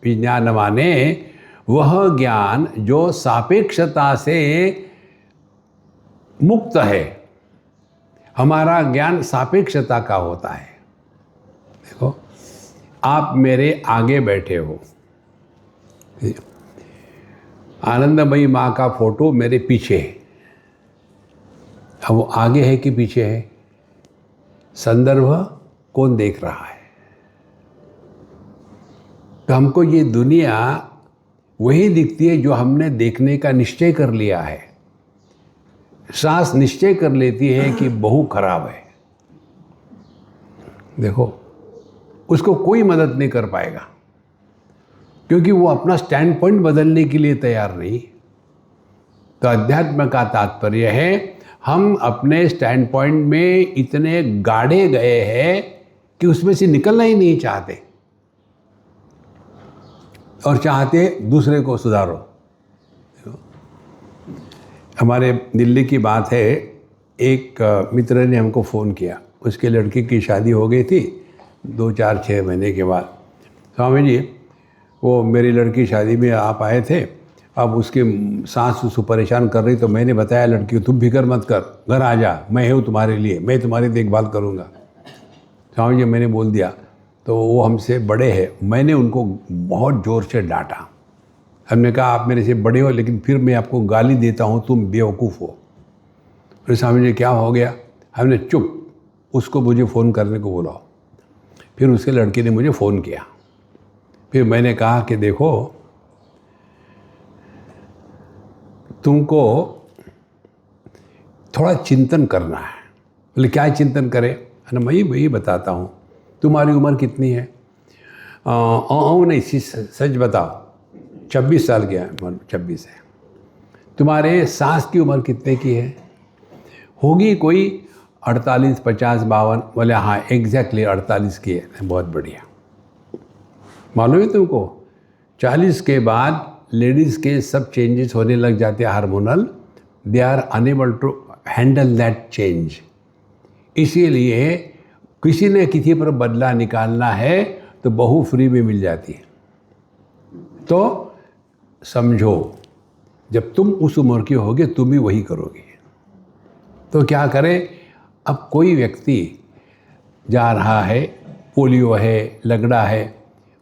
विज्ञान माने वह ज्ञान जो सापेक्षता से मुक्त है। हमारा ज्ञान सापेक्षता का होता है। देखो, आप मेरे आगे बैठे हो। आनंदमयी माँ का फोटो मेरे पीछे है। अब वो आगे है कि पीछे है, संदर्भ कौन देख रहा है। तो हमको ये दुनिया वही दिखती है जो हमने देखने का निश्चय कर लिया है। सांस निश्चय कर लेती है कि बहू खराब है, देखो उसको कोई मदद नहीं कर पाएगा, क्योंकि वो अपना स्टैंड पॉइंट बदलने के लिए तैयार नहीं। तो अध्यात्म का तात्पर्य है हम अपने स्टैंड पॉइंट में इतने गाढ़े गए हैं कि उसमें से निकलना ही नहीं चाहते, और चाहते दूसरे को सुधारो। हमारे दिल्ली की बात है, एक मित्र ने हमको फ़ोन किया, उसके लड़की की शादी हो गई थी 2-4-6 महीने के बाद। स्वामी जी वो मेरी लड़की शादी में आप आए थे, अब उसकी सास उसको परेशान कर रही, तो मैंने बताया लड़की को तुम फिक्र मत कर, घर आ जा, मैं हूँ तुम्हारे लिए, मैं तुम्हारी देखभाल करूँगा। स्वामी जी मैंने बोल दिया, तो वो हमसे बड़े हैं, मैंने उनको बहुत ज़ोर से डांटा। हमने कहा आप मेरे से बड़े हो, लेकिन फिर मैं आपको गाली देता हूँ, तुम बेवकूफ़ हो। फिर स्वामी जी क्या हो गया? हमने चुप, उसको मुझे फ़ोन करने को बोला। फिर उसके लड़के ने मुझे फ़ोन किया। फिर मैंने कहा कि देखो तुमको थोड़ा चिंतन करना है। बोले क्या चिंतन करें? अरे मैं वही बताता हूँ। तुम्हारी उम्र कितनी है? नहीं सच बताओ। 26 साल की है, 26 है। तुम्हारे सास की उम्र कितने की है? होगी कोई 48, 50, 52। बोले हाँ एग्जैक्टली 48 की है। बहुत बढ़िया। मालूम है तुमको 40 के बाद लेडीज़ के सब चेंजेस होने लग जाते हैं hormonal. They are unable to handle that change. इसीलिए किसी ने किसी पर बदला निकालना है तो बहू फ्री में मिल जाती है। तो समझो जब तुम उस उम्र के होगे तुम भी वही करोगे। तो क्या करें? अब कोई व्यक्ति जा रहा है, पोलियो है, लगड़ा है,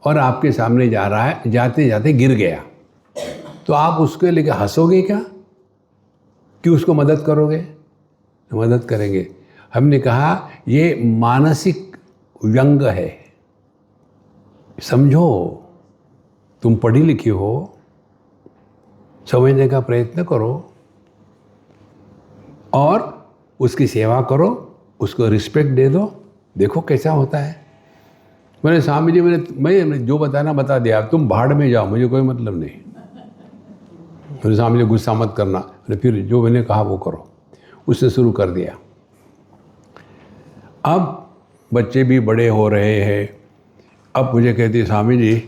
और आपके सामने जा रहा है, जाते जाते गिर गया, तो आप उसके लेके हंसोगे क्या कि उसको मदद करोगे? मदद करेंगे। हमने कहा ये मानसिक व्यंग है। समझो, तुम पढ़ी लिखी हो, समझने का प्रयत्न करो और उसकी सेवा करो, उसको रिस्पेक्ट दे दो। देखो कैसा होता है। मैंने स्वामी जी मैं जो बताना बता दिया, तुम भाड़ में जाओ, मुझे कोई मतलब नहीं। मेरे स्वामी जी गुस्सा मत करना, फिर जो मैंने कहा वो करो। उसने शुरू कर दिया। अब बच्चे भी बड़े हो रहे हैं। अब मुझे कहती स्वामी जी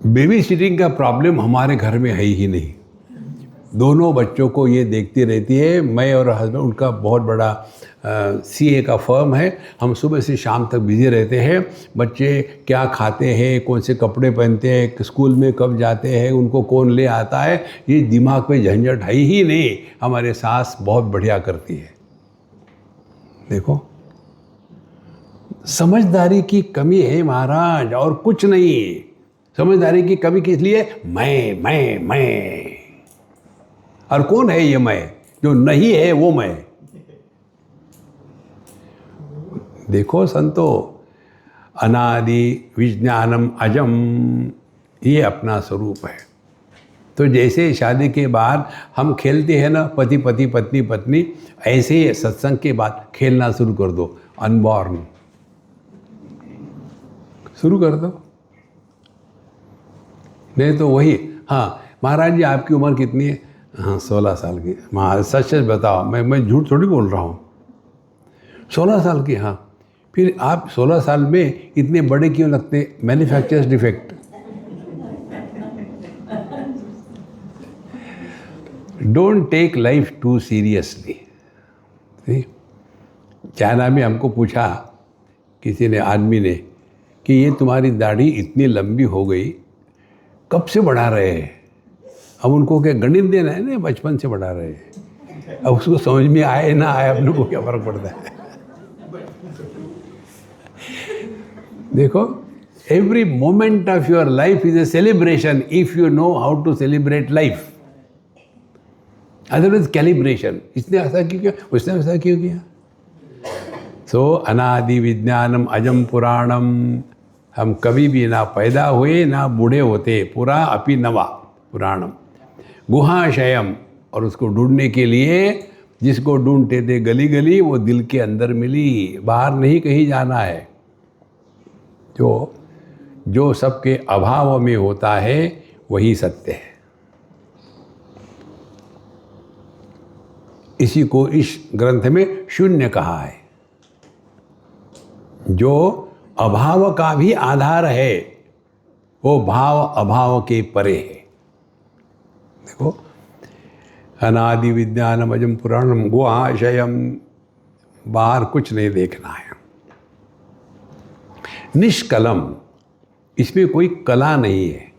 बेबी सिटिंग का प्रॉब्लम हमारे घर में है ही नहीं। दोनों बच्चों को ये देखती रहती है। मैं और हस्बैंड, उनका बहुत बड़ा सीए का फर्म है, हम सुबह से शाम तक बिजी रहते हैं। बच्चे क्या खाते हैं, कौन से कपड़े पहनते हैं, स्कूल में कब जाते हैं, उनको कौन ले आता है, ये दिमाग पे झंझट है ही नहीं। हमारे सास बहुत बढ़िया करती है। देखो समझदारी की कमी है महाराज, और कुछ नहीं। समझदारी की कमी किस लिए? मैं। और कौन है ये मैं? जो नहीं है वो मैं। देखो संतो, अनादि विज्ञानम अजम, ये अपना स्वरूप है। तो जैसे शादी के बाद हम खेलते हैं ना, पति पति पत्नी पत्नी, ऐसे ही सत्संग के बाद खेलना शुरू कर दो। अनबॉर्न शुरू कर दो। नहीं तो वही, हाँ महाराज जी आपकी उम्र कितनी है? हाँ 16 साल की। महाराज सच सच बताओ, मैं झूठ थोड़ी बोल रहा हूँ। 16 साल की? हाँ। फिर आप 16 साल में इतने बड़े क्यों लगते? Manufacturers defect. Don't take life too seriously. China में हमको पूछा किसी ने, आदमी ने, कि ये तुम्हारी दाढ़ी इतनी लंबी हो गई, कब से बढ़ा रहे हैं? अब उनको क्या गणित देना है ना, बचपन से बढ़ा रहे हैं। अब उसको समझ में आए ना आए, अपने को क्या फर्क पड़ता है। देखो, every moment of your life is a celebration if you know how to celebrate life. Otherwise calibration, इसने ऐसा क्यों किया, उसने ऐसा क्यों किया। सो अनादि विज्ञानम अजम पुराणम, हम कभी भी ना पैदा हुए ना बूढ़े होते, पुरा अपि नवा पुराणम। गुहाशयम, और उसको ढूंढने के लिए जिसको ढूंढते थे गली गली, वो दिल के अंदर मिली, बाहर नहीं कहीं जाना है। जो सबके अभाव में होता है वही सत्य है। इसी को इस ग्रंथ में शून्य कहा है, जो अभाव का भी आधार है, वो भाव अभाव के परे है। देखो, अनादि विज्ञानम अजम पुराणम गुहाशयम, बाहर कुछ नहीं देखना है। निष्कलम, इसमें कोई कला नहीं है।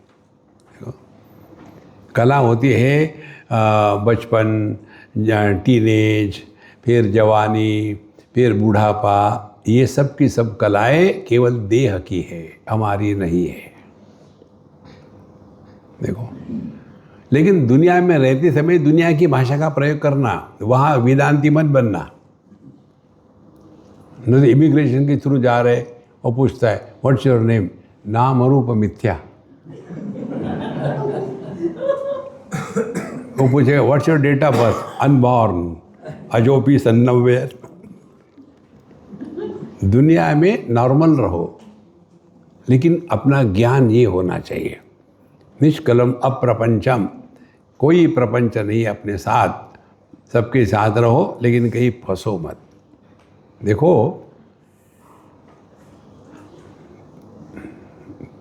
कला होती है बचपन, टीनेज, फिर जवानी, फिर बूढ़ापा, ये सब की सब कलाएं केवल देह की है, हमारी नहीं है। देखो, लेकिन दुनिया में रहते समय दुनिया की भाषा का प्रयोग करना, वहाँ वेदांती मत बनना। न तो इमिग्रेशन के थ्रू जा रहे और पूछता है व्हाट्स योर नेम, नाम रूप मिथ्या। वो पूछेगा what's your date of birth, unborn, अजोपी सन्नव्य। दुनिया में नॉर्मल रहो, लेकिन अपना ज्ञान ये होना चाहिए। निष्कलम अप्रपंचम, कोई प्रपंच नहीं अपने साथ, सबके साथ रहो लेकिन कहीं फंसो मत। देखो,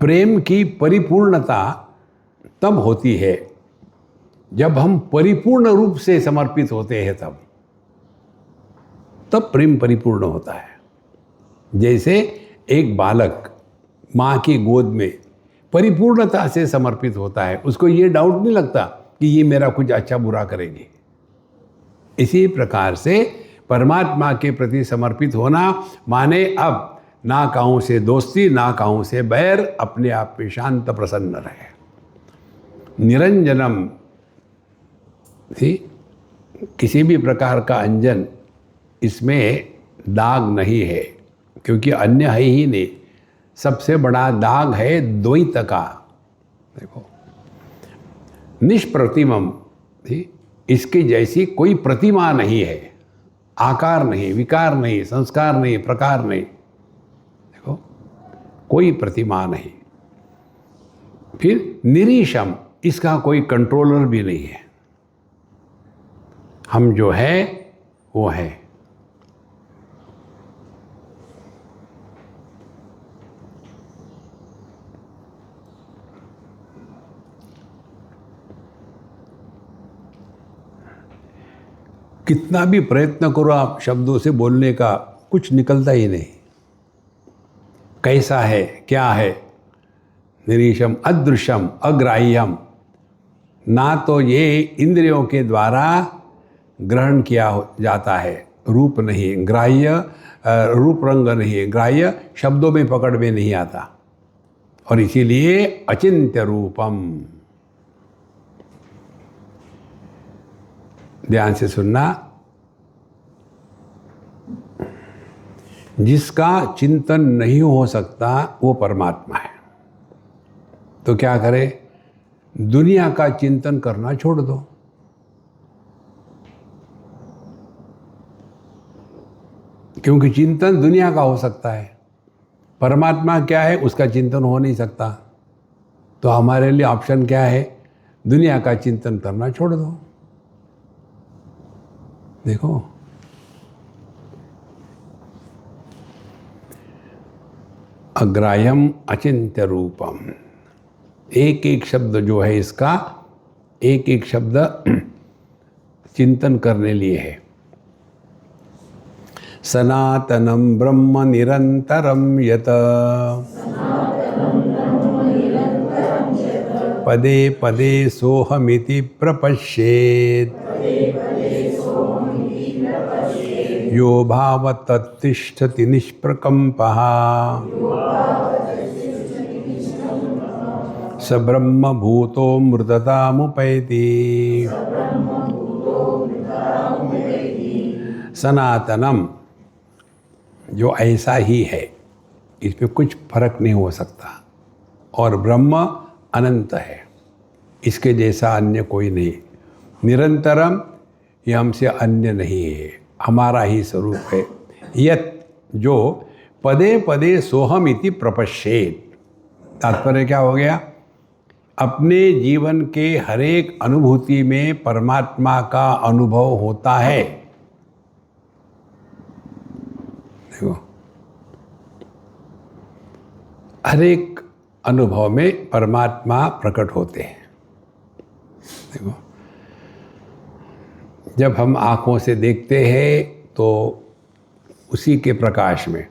प्रेम की परिपूर्णता तब होती है जब हम परिपूर्ण रूप से समर्पित होते हैं, तब प्रेम परिपूर्ण होता है। जैसे एक बालक माँ की गोद में परिपूर्णता से समर्पित होता है, उसको ये डाउट नहीं लगता कि ये मेरा कुछ अच्छा बुरा करेंगे। इसी प्रकार से परमात्मा के प्रति समर्पित होना माने अब ना काहूँ से दोस्ती, ना काहूँ से बैर, अपने आप में शांत प्रसन्न रहे। निरंजनम, किसी भी प्रकार का अंजन इसमें दाग नहीं है, क्योंकि अन्य है ही नहीं। सबसे बड़ा दाग है द्वैत का। देखो, निष्प्रतिमम, इसके जैसी कोई प्रतिमा नहीं है, आकार नहीं, विकार नहीं, संस्कार नहीं, प्रकार नहीं। देखो, कोई प्रतिमा नहीं। फिर निरीशम, इसका कोई कंट्रोलर भी नहीं है। हम जो है वो है। कितना भी प्रयत्न करो आप शब्दों से बोलने का, कुछ निकलता ही नहीं। कैसा है, क्या है, निरीशम, अदृश्यम, अग्राह्यम, ना तो ये इंद्रियों के द्वारा ग्रहण किया जाता है, रूप नहीं, ग्राह्य रूप रंग नहीं, ग्राह्य शब्दों में पकड़ में नहीं आता, और इसीलिए अचिंत्य रूपम। ध्यान से सुनना, जिसका चिंतन नहीं हो सकता वो परमात्मा है। तो क्या करे, दुनिया का चिंतन करना छोड़ दो। क्योंकि चिंतन दुनिया का हो सकता है, परमात्मा क्या है उसका चिंतन हो नहीं सकता। तो हमारे लिए ऑप्शन क्या है, दुनिया का चिंतन करना छोड़ दो। देखो, अग्राह्यम अचिंत्य रूपम, एक एक शब्द जो है इसका, एक एक शब्द चिंतन करने लिए है। सनातनम ब्रह्म निरंतरम यत पदे पदे सोहमिति प्रपश्येत् यो भावतत्तिष्ठति निष्प्रकम्पः स ब्रह्मभूतो मृततामुपैति। सनातनम, जो ऐसा ही है, इसमें कुछ फर्क नहीं हो सकता, और ब्रह्म अनंत है, इसके जैसा अन्य कोई नहीं। निरंतरम, ये हमसे अन्य नहीं है, हमारा ही स्वरूप है। यत, जो पदे पदे सोहम इति प्रपश्येत, तात्पर्य क्या हो गया? अपने जीवन के हरेक अनुभूति में परमात्मा का अनुभव होता है। देखो, हरेक अनुभव में परमात्मा प्रकट होते हैं। देखो, जब हम आँखों से देखते हैं तो उसी के प्रकाश में,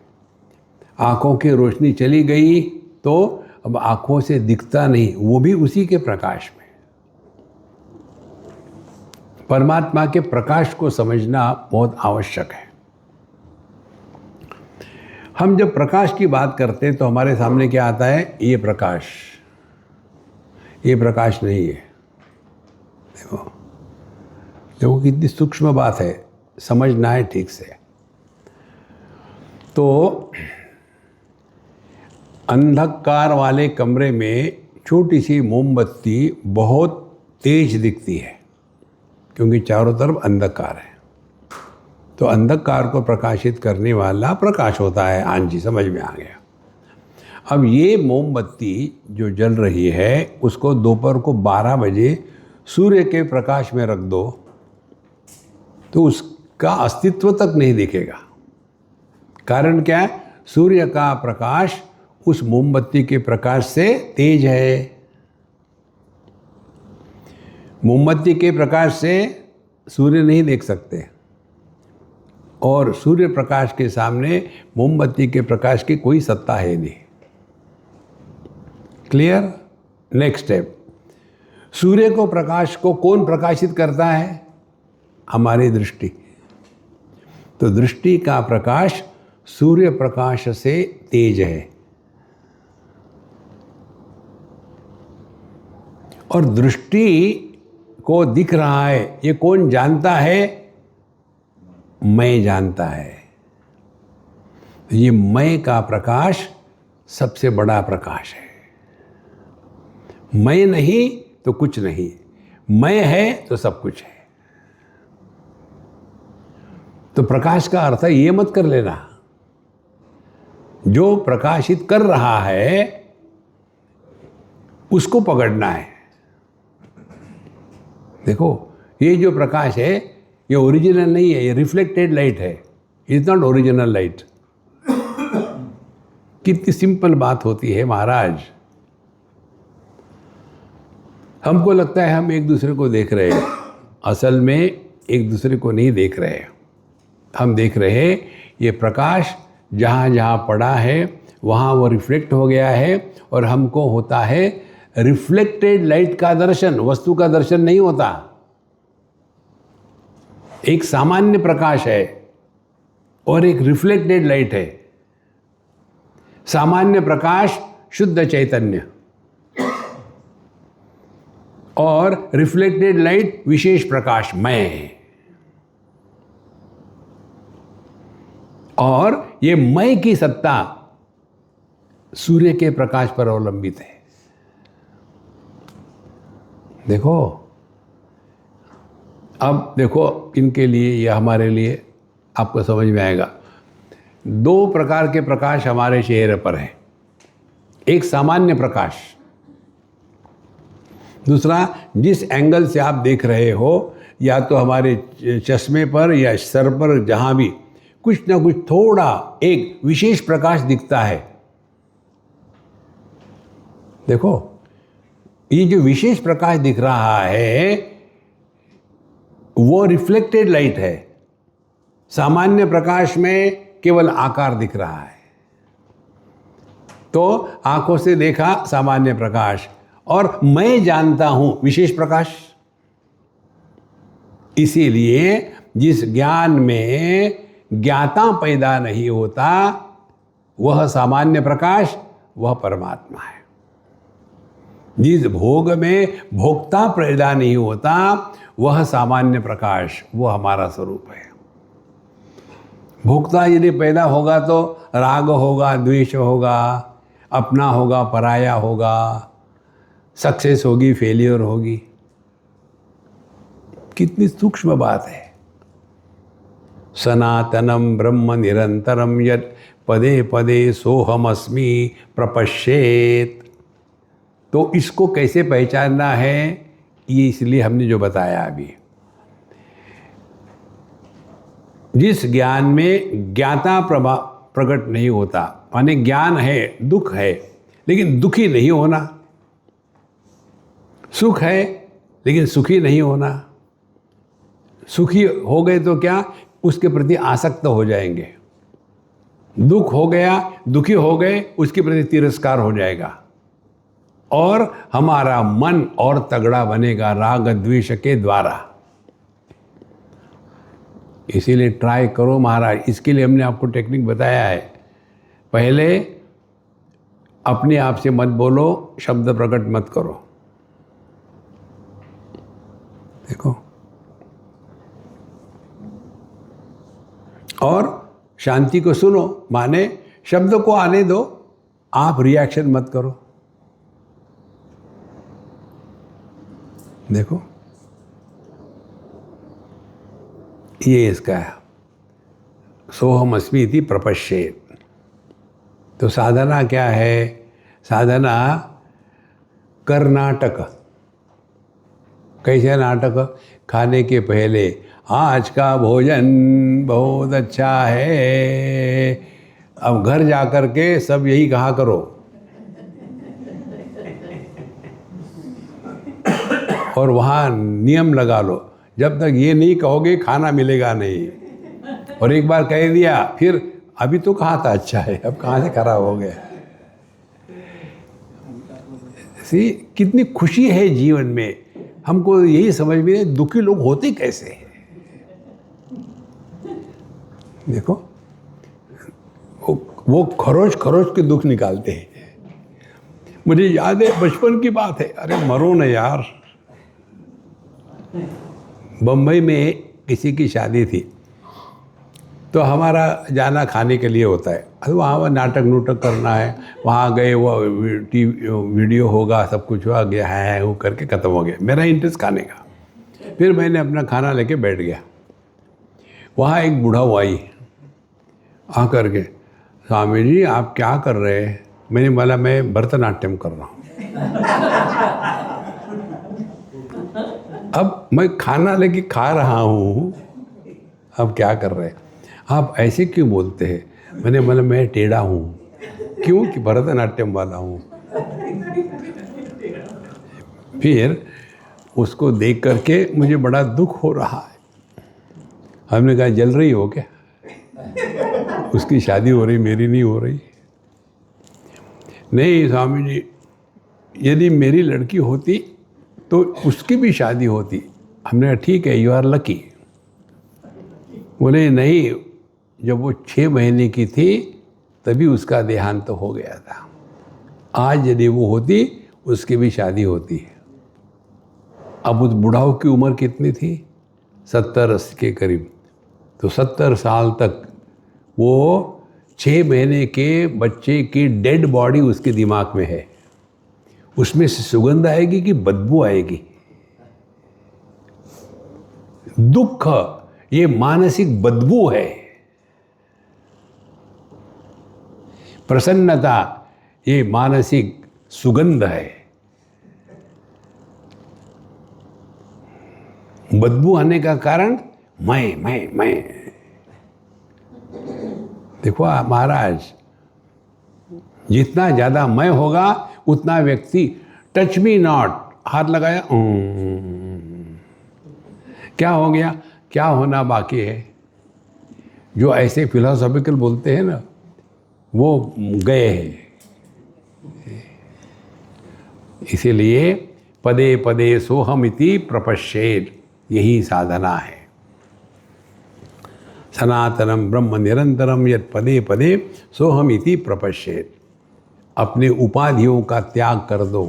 आँखों की रोशनी चली गई तो अब आँखों से दिखता नहीं, वो भी उसी के प्रकाश में। परमात्मा के प्रकाश को समझना बहुत आवश्यक है। हम जब प्रकाश की बात करते हैं तो हमारे सामने क्या आता है? ये प्रकाश, ये प्रकाश नहीं है। देखो देखो कितनी सूक्ष्म बात है, समझना है ठीक से। तो अंधकार वाले कमरे में छोटी सी मोमबत्ती बहुत तेज दिखती है, क्योंकि चारों तरफ अंधकार है। तो अंधकार को प्रकाशित करने वाला प्रकाश होता है। हाँ जी, समझ में आ गया। अब ये मोमबत्ती जो जल रही है, उसको दोपहर को 12 बजे सूर्य के प्रकाश में रख दो तो उसका अस्तित्व तक नहीं दिखेगा। कारण क्या है? सूर्य का प्रकाश उस मोमबत्ती के प्रकाश से तेज है। मोमबत्ती के प्रकाश से सूर्य नहीं देख सकते, और सूर्य प्रकाश के सामने मोमबत्ती के प्रकाश की कोई सत्ता है नहीं। क्लियर? नेक्स्ट स्टेप, सूर्य को प्रकाश को कौन प्रकाशित करता है? हमारी दृष्टि। तो दृष्टि का प्रकाश सूर्य प्रकाश से तेज है, और दृष्टि को दिख रहा है, ये कौन जानता है? मैं जानता है। ये मैं का प्रकाश सबसे बड़ा प्रकाश है। मैं नहीं तो कुछ नहीं, मैं है तो सब कुछ है। तो प्रकाश का अर्थ ये मत कर लेना, जो प्रकाशित कर रहा है उसको पकड़ना है। देखो, ये जो प्रकाश है ये ओरिजिनल नहीं है, ये रिफ्लेक्टेड लाइट है, इज नॉट ओरिजिनल लाइट। कितनी सिंपल बात होती है महाराज। हमको लगता है हम एक दूसरे को देख रहे हैं, असल में एक दूसरे को नहीं देख रहे हैं। हम देख रहे हैं ये प्रकाश जहाँ जहाँ पड़ा है वहाँ वो रिफ्लेक्ट हो गया है, और हमको होता है रिफ्लेक्टेड लाइट का दर्शन, वस्तु का दर्शन नहीं होता। एक सामान्य प्रकाश है और एक रिफ्लेक्टेड लाइट है। सामान्य प्रकाश शुद्ध चैतन्य, और रिफ्लेक्टेड लाइट विशेष प्रकाश मैं। और ये मैं की सत्ता सूर्य के प्रकाश पर अवलंबित है। देखो, अब देखो, इनके लिए या हमारे लिए आपको समझ में आएगा। 2 प्रकार के प्रकाश हमारे चेहरे पर है। एक सामान्य प्रकाश, दूसरा जिस एंगल से आप देख रहे हो, या तो हमारे चश्मे पर या सर पर, जहाँ भी कुछ ना कुछ थोड़ा एक विशेष प्रकाश दिखता है। देखो, ये जो विशेष प्रकाश दिख रहा है वो रिफ्लेक्टेड लाइट है। सामान्य प्रकाश में केवल आकार दिख रहा है। तो आंखों से देखा सामान्य प्रकाश, और मैं जानता हूं विशेष प्रकाश। इसीलिए जिस ज्ञान में ज्ञाता पैदा नहीं होता वह सामान्य प्रकाश, वह परमात्मा है। जिस भोग में भोक्ता पैदा नहीं होता वह सामान्य प्रकाश, वह हमारा स्वरूप है। भोक्ता यदि पैदा होगा तो राग होगा, द्वेष होगा, अपना होगा, पराया होगा, सक्सेस होगी, फेलियर होगी। कितनी सूक्ष्म बात है। सनातनम ब्रह्म निरंतरम यत् पदे पदे सोहमस्मि प्रपश्येत। तो इसको कैसे पहचानना है, ये इसलिए हमने जो बताया अभी। जिस ज्ञान में ज्ञाता प्रकट नहीं होता, माने ज्ञान है, दुख है, लेकिन दुखी नहीं होना, सुख है लेकिन सुखी नहीं होना। सुखी हो गए तो क्या, उसके प्रति आसक्त हो जाएंगे। दुख हो गया, दुखी हो गए, उसके प्रति तिरस्कार हो जाएगा और हमारा मन और तगड़ा बनेगा राग द्वेष के द्वारा। इसीलिए ट्राई करो महाराज। इसके लिए हमने आपको टेक्निक बताया है। पहले अपने आप से मत बोलो, शब्द प्रकट मत करो। देखो, और शांति को सुनो, माने शब्द को आने दो, आप रिएक्शन मत करो। देखो, ये इसका है, सोहम अस्मि इति प्रपश्येत। तो साधना क्या है? साधना कर्नाटक। कैसे नाटक? खाने के पहले आज का भोजन बहुत अच्छा है। अब घर जा कर के सब यही कहा करो और वहाँ नियम लगा लो, जब तक ये नहीं कहोगे खाना मिलेगा नहीं। और एक बार कह दिया, फिर अभी तो कहा था अच्छा है, अब कहाँ से खराब हो गया। सी कितनी खुशी है जीवन में। हमको यही समझ में नहीं, दुखी लोग होते कैसे हैं। देखो, वो खरोच खरोच के दुख निकालते हैं। मुझे याद है, बचपन की बात है, अरे मरो न यार। बम्बई में किसी की शादी थी, तो हमारा जाना खाने के लिए होता है। वहाँ नाटक नूटक करना है, वहाँ गए, वो वीडियो होगा, सब कुछ हुआ, गया है वो करके ख़त्म हो गया। मेरा इंटरेस्ट खाने का। फिर मैंने अपना खाना लेके बैठ गया। वहाँ एक बूढ़ा आई आ करके, स्वामी जी आप क्या कर रहे हैं? मैंने बोला मैं भरतनाट्यम कर रहा हूँ। अब मैं खाना लेके खा रहा हूँ, अब क्या कर रहे हैं आप? ऐसे क्यों बोलते हैं? मैंने बोला मैं टेढ़ा हूँ। क्यों? कि भरतनाट्यम वाला हूँ। फिर उसको देख करके मुझे बड़ा दुख हो रहा है। हमने कहा जल रही हो क्या? उसकी शादी हो रही, मेरी नहीं हो रही। नहीं स्वामी जी, यदि मेरी लड़की होती तो उसकी भी शादी होती। हमने कहा ठीक है, यू आर लकी। बोले नहीं, जब वो 6 महीने की थी तभी उसका देहांत तो हो गया था। आज यदि वो होती, उसकी भी शादी होती। अब उस बुढ़ाऊ की उम्र कितनी थी? 70-80 के करीब। तो 70 साल तक वो 6 महीने के बच्चे की डेड बॉडी उसके दिमाग में है। उसमें से सुगंध आएगी कि बदबू आएगी? दुख ये मानसिक बदबू है, प्रसन्नता ये मानसिक सुगंध है। बदबू आने का कारण मैं। देखो महाराज, जितना ज़्यादा मैं होगा उतना व्यक्ति टच मी नॉट, हाथ लगाया, क्या हो गया? क्या होना बाकी है? जो ऐसे फिलोसॉफिकल बोलते हैं ना, वो गए हैं। इसीलिए पदे पदे सोहम इति प्रपश्येत, यही साधना है। सनातनम ब्रह्म निरंतरम यत् पदे पदे सोहम इति प्रपश्येत। अपने उपाधियों का त्याग कर दो।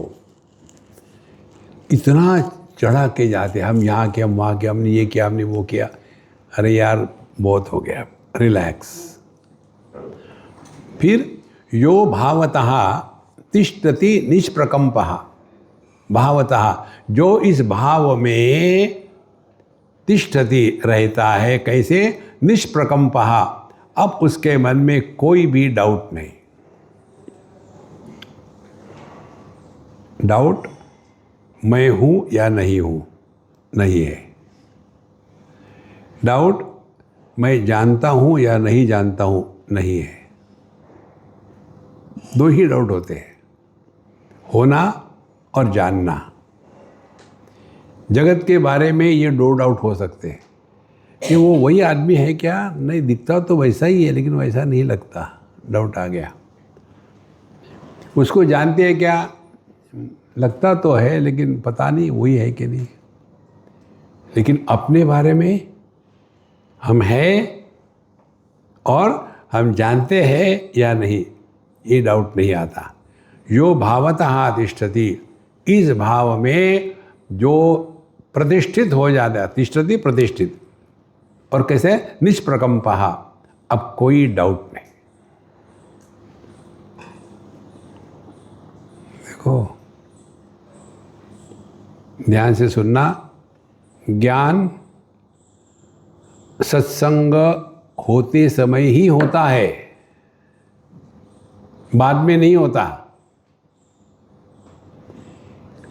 इतना चढ़ा के जाते, हम यहाँ के, हम वहाँ के, हमने ये किया, हमने वो किया। अरे यार बहुत हो गया, रिलैक्स। फिर यो भावतः तिष्ठति निष्प्रकम्पः। भावतः, जो इस भाव में तिष्ठति रहता है, कैसे? निष्प्रकम्पः, अब उसके मन में कोई भी डाउट नहीं। डाउट मैं हूँ या नहीं हूँ, नहीं है। डाउट मैं जानता हूँ या नहीं जानता हूँ, नहीं है। दो ही डाउट होते हैं, होना और जानना। जगत के बारे में ये दो डाउट हो सकते हैं कि वो वही आदमी है क्या? नहीं, दिखता तो वैसा ही है लेकिन वैसा नहीं लगता, डाउट आ गया। उसको जानते हैं क्या? लगता तो है लेकिन पता नहीं वही है कि नहीं। लेकिन अपने बारे में हम हैं और हम जानते हैं या नहीं, ये डाउट नहीं आता। यो भावतः तिष्ठति, इस भाव में जो प्रतिष्ठित हो जाता है, तिष्ठति प्रतिष्ठित, और कैसे? निष्प्रकम्पः, अब कोई डाउट नहीं। देखो ध्यान से सुनना। ज्ञान सत्संग होते समय ही होता है, बाद में नहीं होता।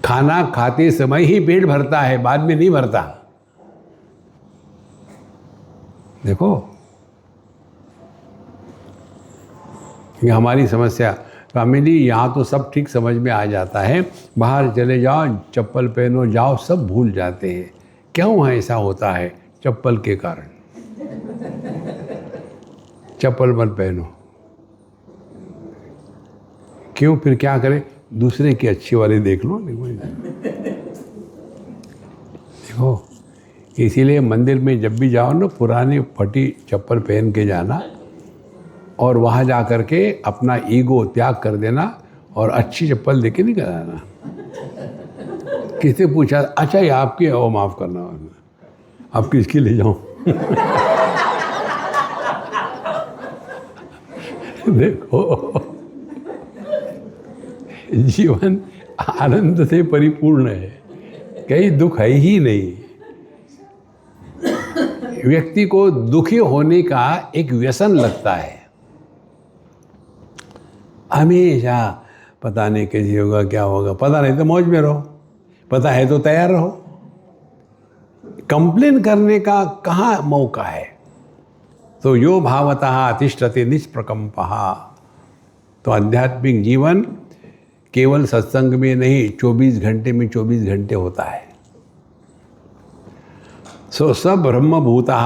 खाना खाते समय ही पेट भरता है, बाद में नहीं भरता। देखो ये हमारी समस्या। फैमिली यहाँ तो सब ठीक समझ में आ जाता है, बाहर चले जाओ, चप्पल पहनो जाओ, सब भूल जाते हैं। क्यों है ऐसा होता है? चप्पल के कारण। चप्पल मत पहनो। क्यों? फिर क्या करें? दूसरे की अच्छी वाली देख लो। देखो इसीलिए मंदिर में जब भी जाओ ना, पुरानी फटी चप्पल पहन के जाना और वहाँ जा कर के अपना ईगो त्याग कर देना और अच्छी चप्पल देके निकल आना। किससे पूछा? अच्छा ये आपकी है, वो माफ़ करना, आप किसकी ले जाऊँ? देखो जीवन आनंद से परिपूर्ण है, कहीं दुख है ही नहीं। व्यक्ति को दुखी होने का एक व्यसन लगता है, हमेशा पता नहीं कैसे होगा, क्या होगा, पता नहीं तो मौज में रहो, पता है तो तैयार रहो। कंप्लेन करने का कहाँ मौका है? तो यो भावतः तिष्ठति निष्प्रकम्पः। तो आध्यात्मिक जीवन केवल सत्संग में नहीं, 24 घंटे में 24 घंटे होता है। सो सब ब्रह्मभूतः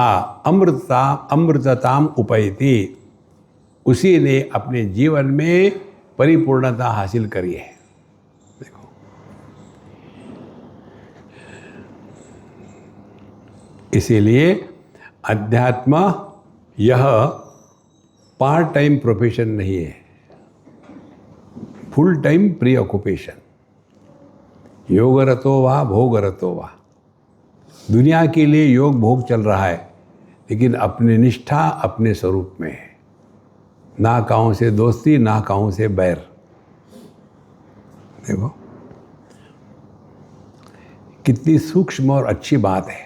अमृतताम उपैति, उसी ने अपने जीवन में परिपूर्णता हासिल करी है। देखो इसीलिए अध्यात्म यह पार्ट टाइम प्रोफेशन नहीं है, फुल टाइम प्री ऑक्युपेशन। योगरतो वा भोगरतो वा, दुनिया के लिए योग भोग चल रहा है, लेकिन अपनी निष्ठा अपने स्वरूप में है। ना काहों से दोस्ती, ना काहों से बैर। देखो कितनी सूक्ष्म और अच्छी बात है।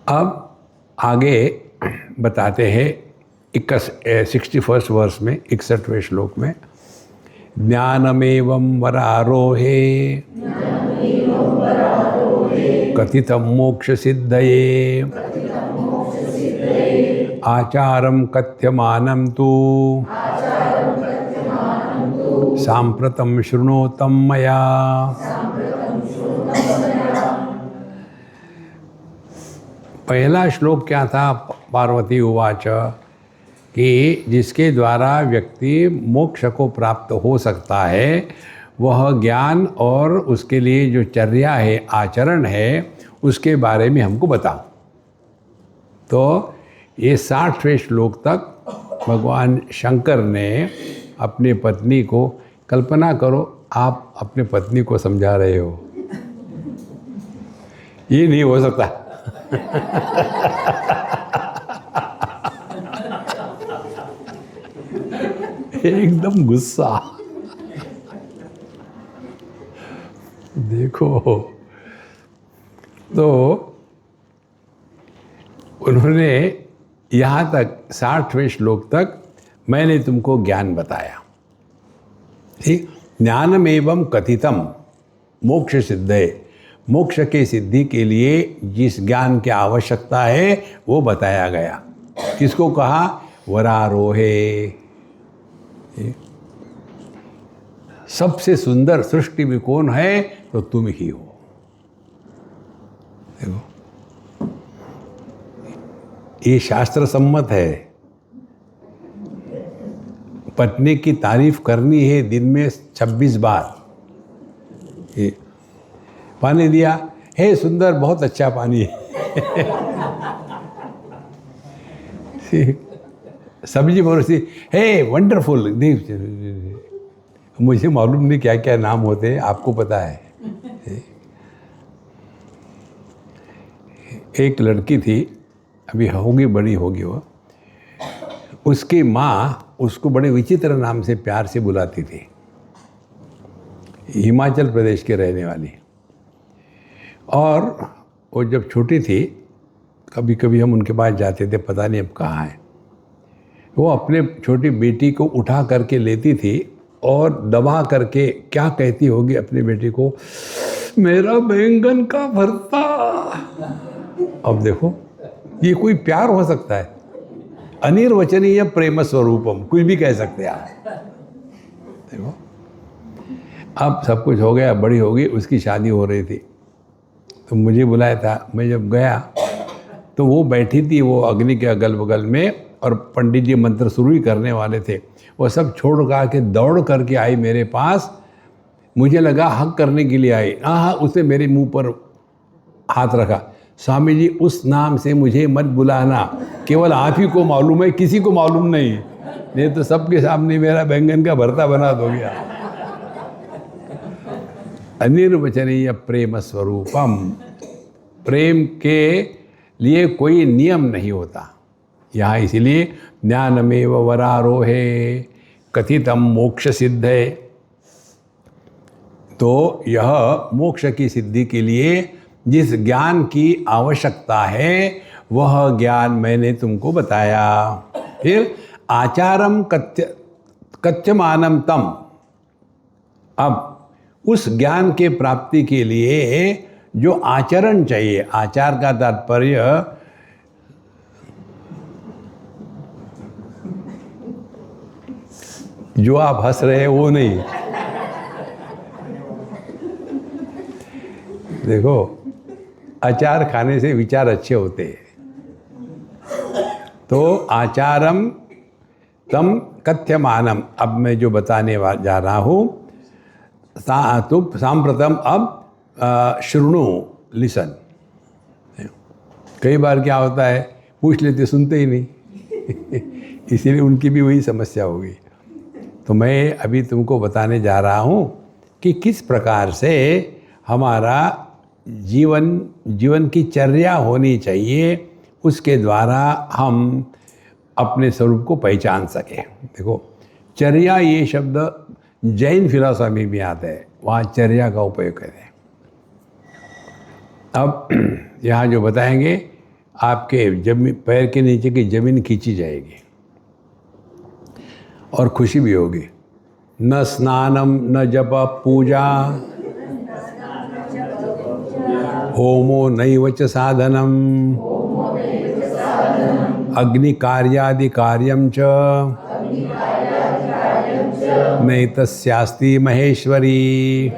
अब आगे बताते हैं 61 वर्ष में, 61वें श्लोक में, ज्ञानमेवं वरारोहे कथितं मोक्ष सिद्धये आचारं कथ्यमानं तु साम्प्रतं शृणोतं मया। पहला श्लोक क्या था? पार्वती उवाच, कि जिसके द्वारा व्यक्ति मोक्ष को प्राप्त हो सकता है, वह ज्ञान और उसके लिए जो चर्या है, आचरण है, उसके बारे में हमको बताओ। तो ये 60वें श्लोक तक भगवान शंकर ने अपनी पत्नी को, कल्पना करो आप अपने पत्नी को समझा रहे हो, ये नहीं हो सकता। एकदम गुस्सा। देखो, तो उन्होंने यहाँ तक 60वें श्लोक तक मैंने तुमको ज्ञान बताया, ठीक। ज्ञानमेवं कथितम मोक्ष सिद्धे, मोक्ष के सिद्धि के लिए जिस ज्ञान की आवश्यकता है वो बताया गया। किसको कहा? वरारोहे। सबसे सुंदर सृष्टि में कौन है? तो तुम ही हो। देखो, ये शास्त्र सम्मत है। पत्नी की तारीफ करनी है दिन में 26 बार। ये पानी दिया, हे सुंदर, बहुत अच्छा पानी है। सब्जी परोसी, हे वंडरफुल। मुझे मालूम नहीं क्या क्या नाम होते हैं, आपको पता है। एक लड़की थी, अभी होगी, बड़ी होगी वो, उसकी माँ उसको बड़े विचित्र नाम से प्यार से बुलाती थी। हिमाचल प्रदेश के रहने वाली। और वो जब छोटी थी, कभी कभी हम उनके पास जाते थे, पता नहीं अब कहाँ है। वो अपने छोटी बेटी को उठा करके लेती थी और दबा करके क्या कहती होगी अपनी बेटी को, मेरा बैंगन का भरता। अब देखो, ये कोई प्यार हो सकता है? अनिर्वचनीय प्रेम स्वरूपम, कुछ भी कह सकते हैं आप। देखो, अब सब कुछ हो गया, बड़ी हो गई, उसकी शादी हो रही थी, तो मुझे बुलाया था। मैं जब गया तो वो बैठी थी वो अग्नि के अगल बगल में, और पंडित जी मंत्र शुरू ही करने वाले थे। वो सब छोड़ कर के दौड़ करके आई मेरे पास। मुझे लगा हक करने के लिए आई। हाँ, उसने मेरे मुंह पर हाथ रखा। स्वामी जी, उस नाम से मुझे मत बुलाना, केवल आप ही को मालूम है, किसी को मालूम नहीं तो सबके सामने मेरा बैंगन का भरता बना दोगे। अनिर्वचनीय प्रेम स्वरूपम, प्रेम के लिए कोई नियम नहीं होता। यहाँ इसलिए ज्ञानमेव वरारोहे कथितम मोक्ष सिद्धे। तो यह मोक्ष की सिद्धि के लिए जिस ज्ञान की आवश्यकता है वह ज्ञान मैंने तुमको बताया। फिर आचारम कथ्यमानम तम। अब उस ज्ञान के प्राप्ति के लिए जो आचरण चाहिए, आचार का तात्पर्य जो आप हंस रहे हैं वो नहीं। देखो, अचार खाने से विचार अच्छे होते हैं। तो आचारम तम कथ्यमानम, अब मैं जो बताने जा रहा हूँ, तो सांप्रतम अब शृणु, लिसन। कई बार क्या होता है, पूछ लेते, सुनते ही नहीं। इसीलिए उनकी भी वही समस्या होगी। तो मैं अभी तुमको बताने जा रहा हूँ कि किस प्रकार से हमारा जीवन की चर्या होनी चाहिए, उसके द्वारा हम अपने स्वरूप को पहचान सकें। देखो, चर्या ये शब्द जैन फिलॉसफी में आता है, वहाँ चर्या का उपयोग करते हैं। अब यहाँ जो बताएंगे, आपके जमीन, पैर के नीचे की जमीन खींची जाएगी और खुशी भी होगी। न स्नानम न जप पूजा होमो नैव च साधनम अग्नि कार्यादि कार्यम च नैतस्यास्ति महेश्वरी।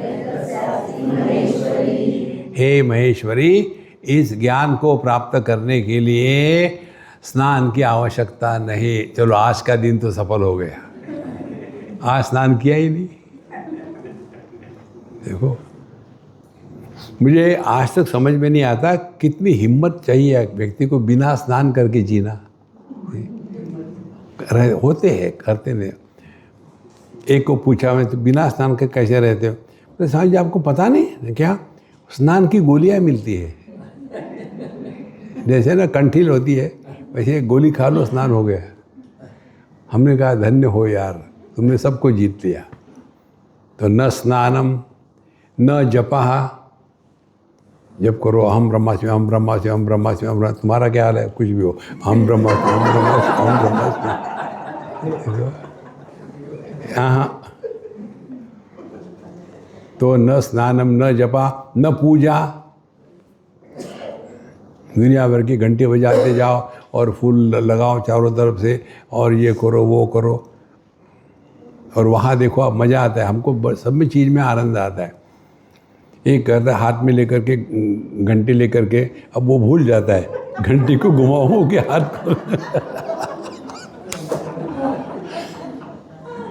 हे महेश्वरी, इस ज्ञान को प्राप्त करने के लिए स्नान की आवश्यकता नहीं। चलो, आज का दिन तो सफल हो गया, आज स्नान किया ही नहीं। देखो, मुझे आज तक समझ में नहीं आता कितनी हिम्मत चाहिए एक व्यक्ति को बिना स्नान करके जीना। होते हैं, करते नहीं। एक को पूछा मैं, तो बिना स्नान के कैसे रहते हो? तो साहब जी आपको पता नहीं क्या, स्नान की गोलियां मिलती है, जैसे ना कंठील होती है वैसे गोली खा लो स्नान हो गया। हमने कहा धन्य हो यार, तुमने सबको जीत लिया। तो न स्नानम न जपः, जब करो अहम ब्रह्मास्मि अहम ब्रह्मास्मि अहम ब्रह्मास्मि अहम ब्रह्मास्मि। तुम्हारा क्या हाल है? कुछ भी हो, अहम ब्रह्मास्मि अहम ब्रह्मास्मि अहम ब्रह्मास्मि। हाँ, तो न स्नानम न जपा न पूजा। दुनिया भर की घंटी बजाते जाओ और फूल लगाओ चारों तरफ से और ये करो वो करो, और वहाँ देखो अब मज़ा आता है हमको, सब में चीज़ में आनंद आता है। एक करता है हाथ में लेकर के घंटी लेकर के, अब वो भूल जाता है घंटी को घुमाओ के हाथ को।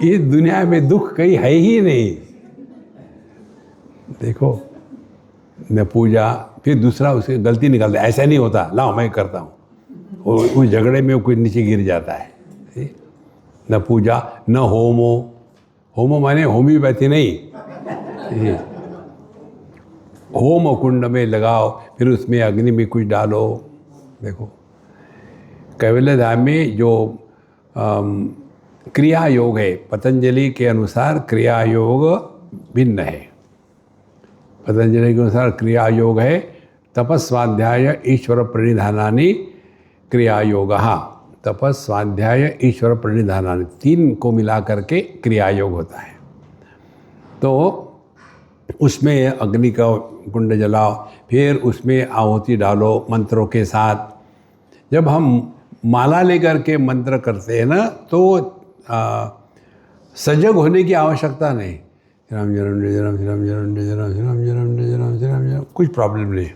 इस दुनिया में दुख कहीं है ही नहीं। देखो न पूजा, फिर दूसरा उसकी गलती निकालता है, ऐसा नहीं होता, लाओ मैं करता हूँ, और उस झगड़े में कोई नीचे गिर जाता है। न पूजा न होमो, होमो माने होम्योपैथी नहीं, होम कुंड में लगाओ, फिर उसमें अग्नि में कुछ डालो। देखो कैवल्य धाम में जो क्रिया योग है, पतंजलि के अनुसार क्रिया योग भिन्न है। पतंजलि के अनुसार क्रिया योग है तपस्वाध्याय ईश्वर प्रणिधानानि क्रिया योग। तपस्वाध्याय ईश्वर प्रणिधानानि, 3 को मिला करके क्रिया योग होता है। तो उसमें अग्नि का कुंड जलाओ, फिर उसमें आहुति डालो मंत्रों के साथ। जब हम माला लेकर के मंत्र करते हैं ना, तो सजग होने की आवश्यकता नहीं। राम जरम जय जरम श्रीराम जरम जय जरम श्रीराम जरम जय जरम श्रीराम जरम, कुछ प्रॉब्लम नहीं।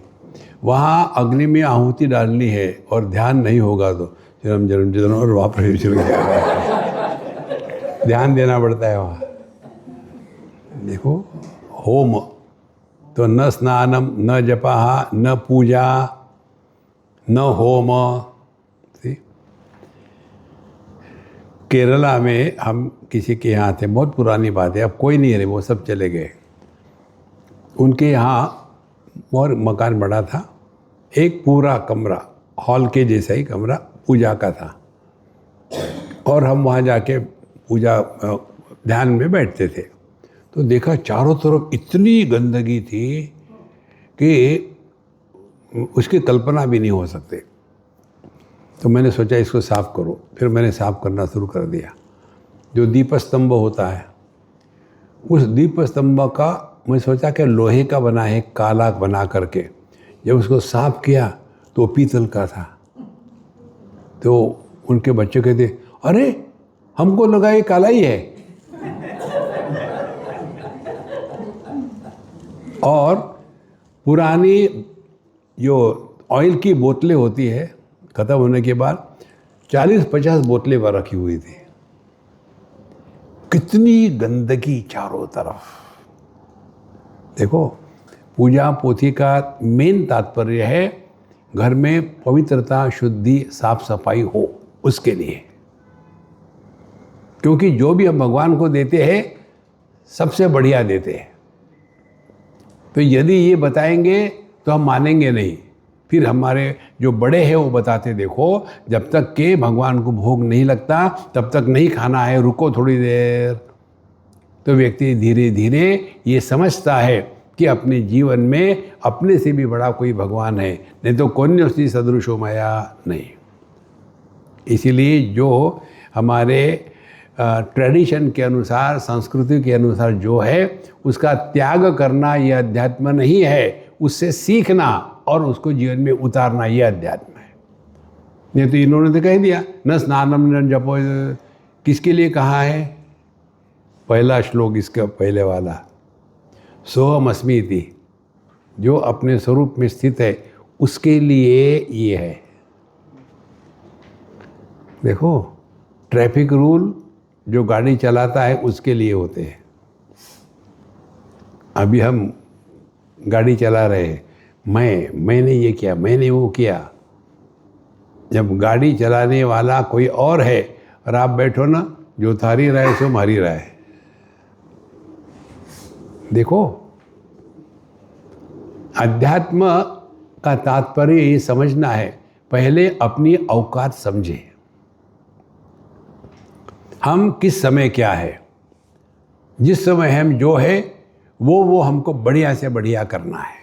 वहाँ अग्नि में आहुति डालनी है और ध्यान नहीं होगा तो श्रीराम जरम जय जरम और वापस चल गया। ध्यान देना पड़ता है वहाँ। देखो होम तो न स्नानम न जपः न पूजा न होम। केरला में हम किसी के यहाँ थे, बहुत पुरानी बात है, अब कोई नहीं रहे, वो सब चले गए। उनके यहाँ और मकान बड़ा था, एक पूरा कमरा हॉल के जैसा ही कमरा पूजा का था, और हम वहाँ जाके पूजा ध्यान में बैठते थे। तो देखा चारों तरफ इतनी गंदगी थी कि उसकी कल्पना भी नहीं हो सकते। तो मैंने सोचा इसको साफ़ करो, फिर मैंने साफ़ करना शुरू कर दिया। जो दीपस्तंभ होता है, उस दीपस्तंभ का मैं सोचा कि लोहे का बना है, काला बना करके। जब उसको साफ़ किया तो पीतल का था। तो उनके बच्चे कहते, अरे हमको लगा ये काला ही है। और पुरानी जो ऑयल की बोतलें होती है, ख़त्म होने के बाद 40-50 बोतलें वहाँ रखी हुई थी। कितनी गंदगी चारों तरफ। देखो पूजा पोथी का मेन तात्पर्य है घर में पवित्रता, शुद्धि, साफ सफाई हो, उसके लिए। क्योंकि जो भी हम भगवान को देते हैं सबसे बढ़िया देते हैं। तो यदि ये बताएंगे तो हम मानेंगे नहीं। फिर हमारे जो बड़े हैं वो बताते, देखो जब तक के भगवान को भोग नहीं लगता तब तक नहीं खाना है, रुको थोड़ी देर। तो व्यक्ति धीरे धीरे ये समझता है कि अपने जीवन में अपने से भी बड़ा कोई भगवान है, नहीं तो कौन्योस्ति सदृशो मया नहीं। इसीलिए जो हमारे ट्रेडिशन के अनुसार, संस्कृति के अनुसार जो है, उसका त्याग करना ये अध्यात्म नहीं है, उससे सीखना और उसको जीवन में उतारना ये अध्यात्म है। नहीं तो इन्होंने तो कह दिया न स्नानम न जपो, किसके लिए कहा है? पहला श्लोक इसका पहले वाला, सोहम अस्मि इति, जो अपने स्वरूप में स्थित है उसके लिए ये है। देखो ट्रैफिक रूल जो गाड़ी चलाता है उसके लिए होते हैं। अभी हम गाड़ी चला रहे हैं, मैंने ये किया, मैंने वो किया। जब गाड़ी चलाने वाला कोई और है और आप बैठो ना, जो थारी राय सो मारी राय। देखो, अध्यात्म का तात्पर्य ये समझना है, पहले अपनी औकात समझे, हम किस समय क्या है। जिस समय हम जो है वो हमको बढ़िया से बढ़िया करना है,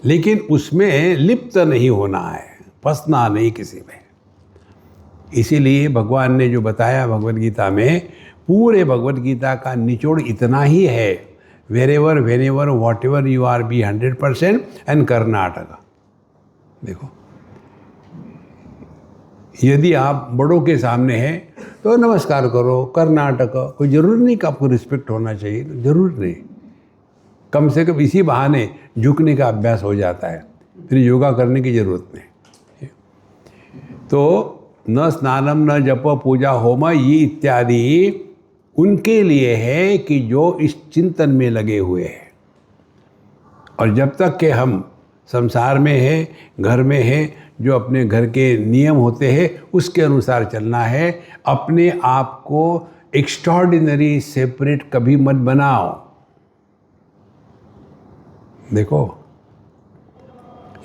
लेकिन उसमें लिप्त नहीं होना है, फंसना नहीं किसी में। इसीलिए भगवान ने जो बताया भगवद गीता में, पूरे भगवद गीता का निचोड़ इतना ही है, wherever whenever whatever you are be 100% and Karnataka. देखो, यदि आप बड़ों के सामने हैं तो नमस्कार करो, कर्नाटक। कोई ज़रूर नहीं कि आपको रिस्पेक्ट होना चाहिए, ज़रूर नहीं। कम से कम इसी बहाने झुकने का अभ्यास हो जाता है, फिर योगा करने की ज़रूरत नहीं। तो न स्नानम न जप पूजा होम ये इत्यादि उनके लिए है कि जो इस चिंतन में लगे हुए हैं। और जब तक कि हम संसार में हैं, घर में हैं, जो अपने घर के नियम होते हैं उसके अनुसार चलना है। अपने आप को एक्स्ट्राऑर्डिनरी सेपरेट कभी मत बनाओ। देखो,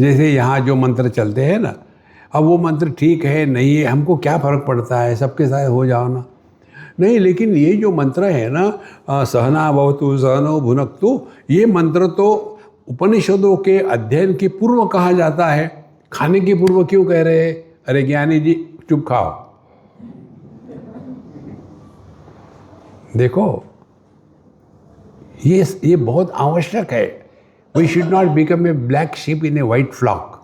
जैसे यहाँ जो मंत्र चलते हैं ना, अब वो मंत्र ठीक है नहीं है, हमको क्या फ़र्क पड़ता है, सबके साथ हो जाओ ना। नहीं, लेकिन ये जो मंत्र है ना, सहना भवतु सहनो भुनक्तु, ये मंत्र तो उपनिषदों के अध्ययन के पूर्व कहा जाता है। खाने के पूर्व क्यों कह रहे हैं? अरे ज्ञानी जी चुप खाओ। देखो, ये बहुत आवश्यक है। We should not become a black sheep in a white flock.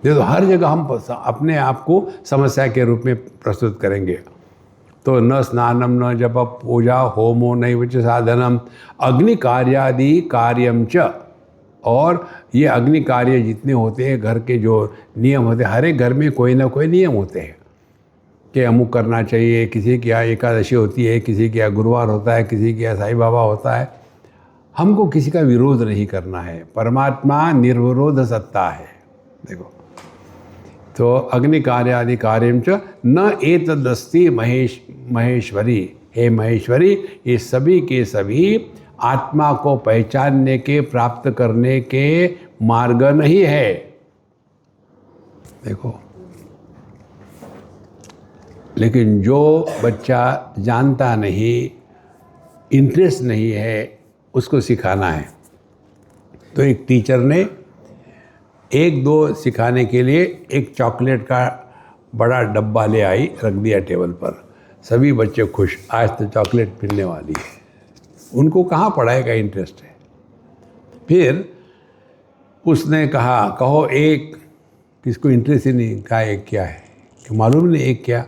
देखो, हर जगह हम अपने आप को समस्या के रूप में प्रस्तुत करेंगे। तो न स्नानम न जप पूजा होमो नैवच साधनम अग्नि कार्यादि कार्यम च। और ये अग्नि कार्य जितने होते हैं, घर के जो नियम होते हैं, हर एक घर में कोई ना कोई नियम होते हैं कि अमुक करना चाहिए। किसी की यहाँ एकादशी होती है, किसी के यहाँ गुरुवार होता है, किसी के यहाँ साईं बाबा होता है। हमको किसी का विरोध नहीं करना है। परमात्मा निर्विरोध सत्ता है। देखो, तो अग्नि कार्यादि कार्यम च न एतदस्ति महेश्वरी। हे महेश्वरी, ये सभी के सभी आत्मा को पहचानने के, प्राप्त करने के मार्ग नहीं है। देखो, लेकिन जो बच्चा जानता नहीं, इंटरेस्ट नहीं है, उसको सिखाना है। तो एक टीचर ने एक दो सिखाने के लिए एक चॉकलेट का बड़ा डब्बा ले आई, रख दिया टेबल पर। सभी बच्चे खुश, आज तो चॉकलेट मिलने वाली है। उनको कहाँ पढ़ाई का इंटरेस्ट है। फिर उसने कहा, कहो एक, किसको इंटरेस्ट ही नहीं, कहा एक क्या है, कि मालूम नहीं एक क्या।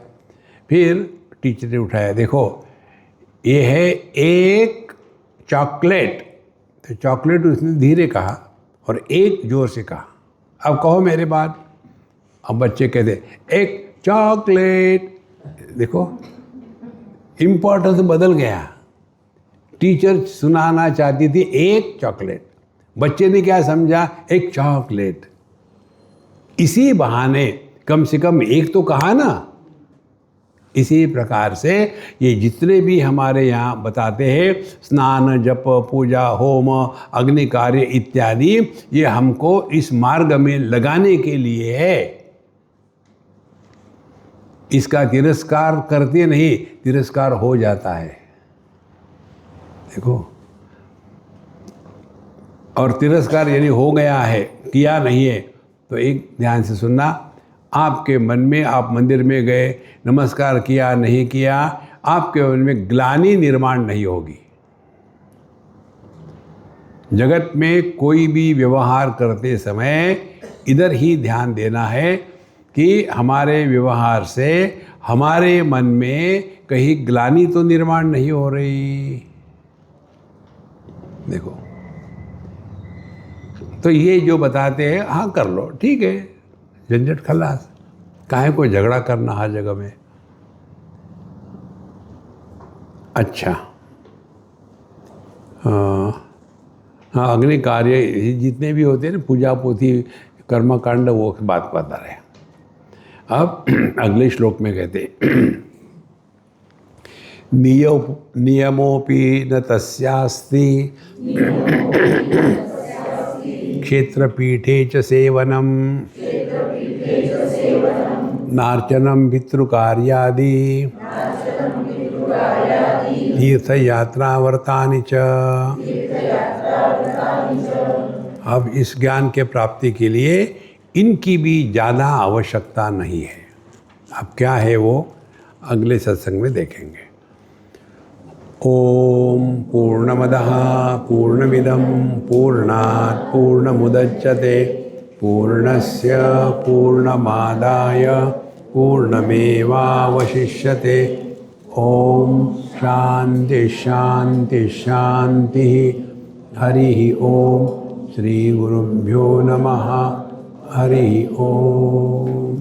फिर टीचर ने उठाया, देखो ये है एक चॉकलेट। तो चॉकलेट उसने धीरे कहा और एक जोर से कहा। अब कहो मेरे बाद। अब बच्चे कहते एक चॉकलेट। देखो, इम्पोर्टेंस बदल गया। टीचर सुनाना चाहती थी एक चॉकलेट, बच्चे ने क्या समझा, एक चॉकलेट। इसी बहाने कम से कम एक तो कहा ना। इसी प्रकार से ये जितने भी हमारे यहाँ बताते हैं, स्नान जप पूजा होम अग्नि कार्य इत्यादि, ये हमको इस मार्ग में लगाने के लिए है। इसका तिरस्कार करते नहीं, तिरस्कार हो जाता है। देखो, और तिरस्कार यदि हो गया है, किया नहीं है, तो एक ध्यान से सुनना, आपके मन में, आप मंदिर में गए, नमस्कार किया नहीं किया, आपके मन में ग्लानि निर्माण नहीं होगी। जगत में कोई भी व्यवहार करते समय इधर ही ध्यान देना है कि हमारे व्यवहार से हमारे मन में कहीं ग्लानि तो निर्माण नहीं हो रही। देखो, तो ये जो बताते हैं, हाँ कर लो, ठीक है, झंझट खलास, काहे को झगड़ा करना हर जगह में। अच्छा, हाँ, अग्नि कार्य जितने भी होते हैं ना, पूजा पोथी कर्मकांड, वो बात बता रहे हैं। अब अगले श्लोक में कहते नियमोपि न तस्यास्ति क्षेत्रपीठे च सेवनम नार्चनम पितृकार्यादि तीर्थयात्राव्रतानि च। अब इस ज्ञान के प्राप्ति के लिए इनकी भी ज़्यादा आवश्यकता नहीं है। अब क्या है वो अगले सत्संग में देखेंगे। ओम पूर्णमदः पूर्णमिदं पूर्णात् पूर्णमुदच्यते पूर्णस्य पूर्णमादाय पूर्णमेवावशिष्यते। ओम शांति शांति शांति। हरि ओम। श्री गुरुभ्यो नमः। हरि ओम।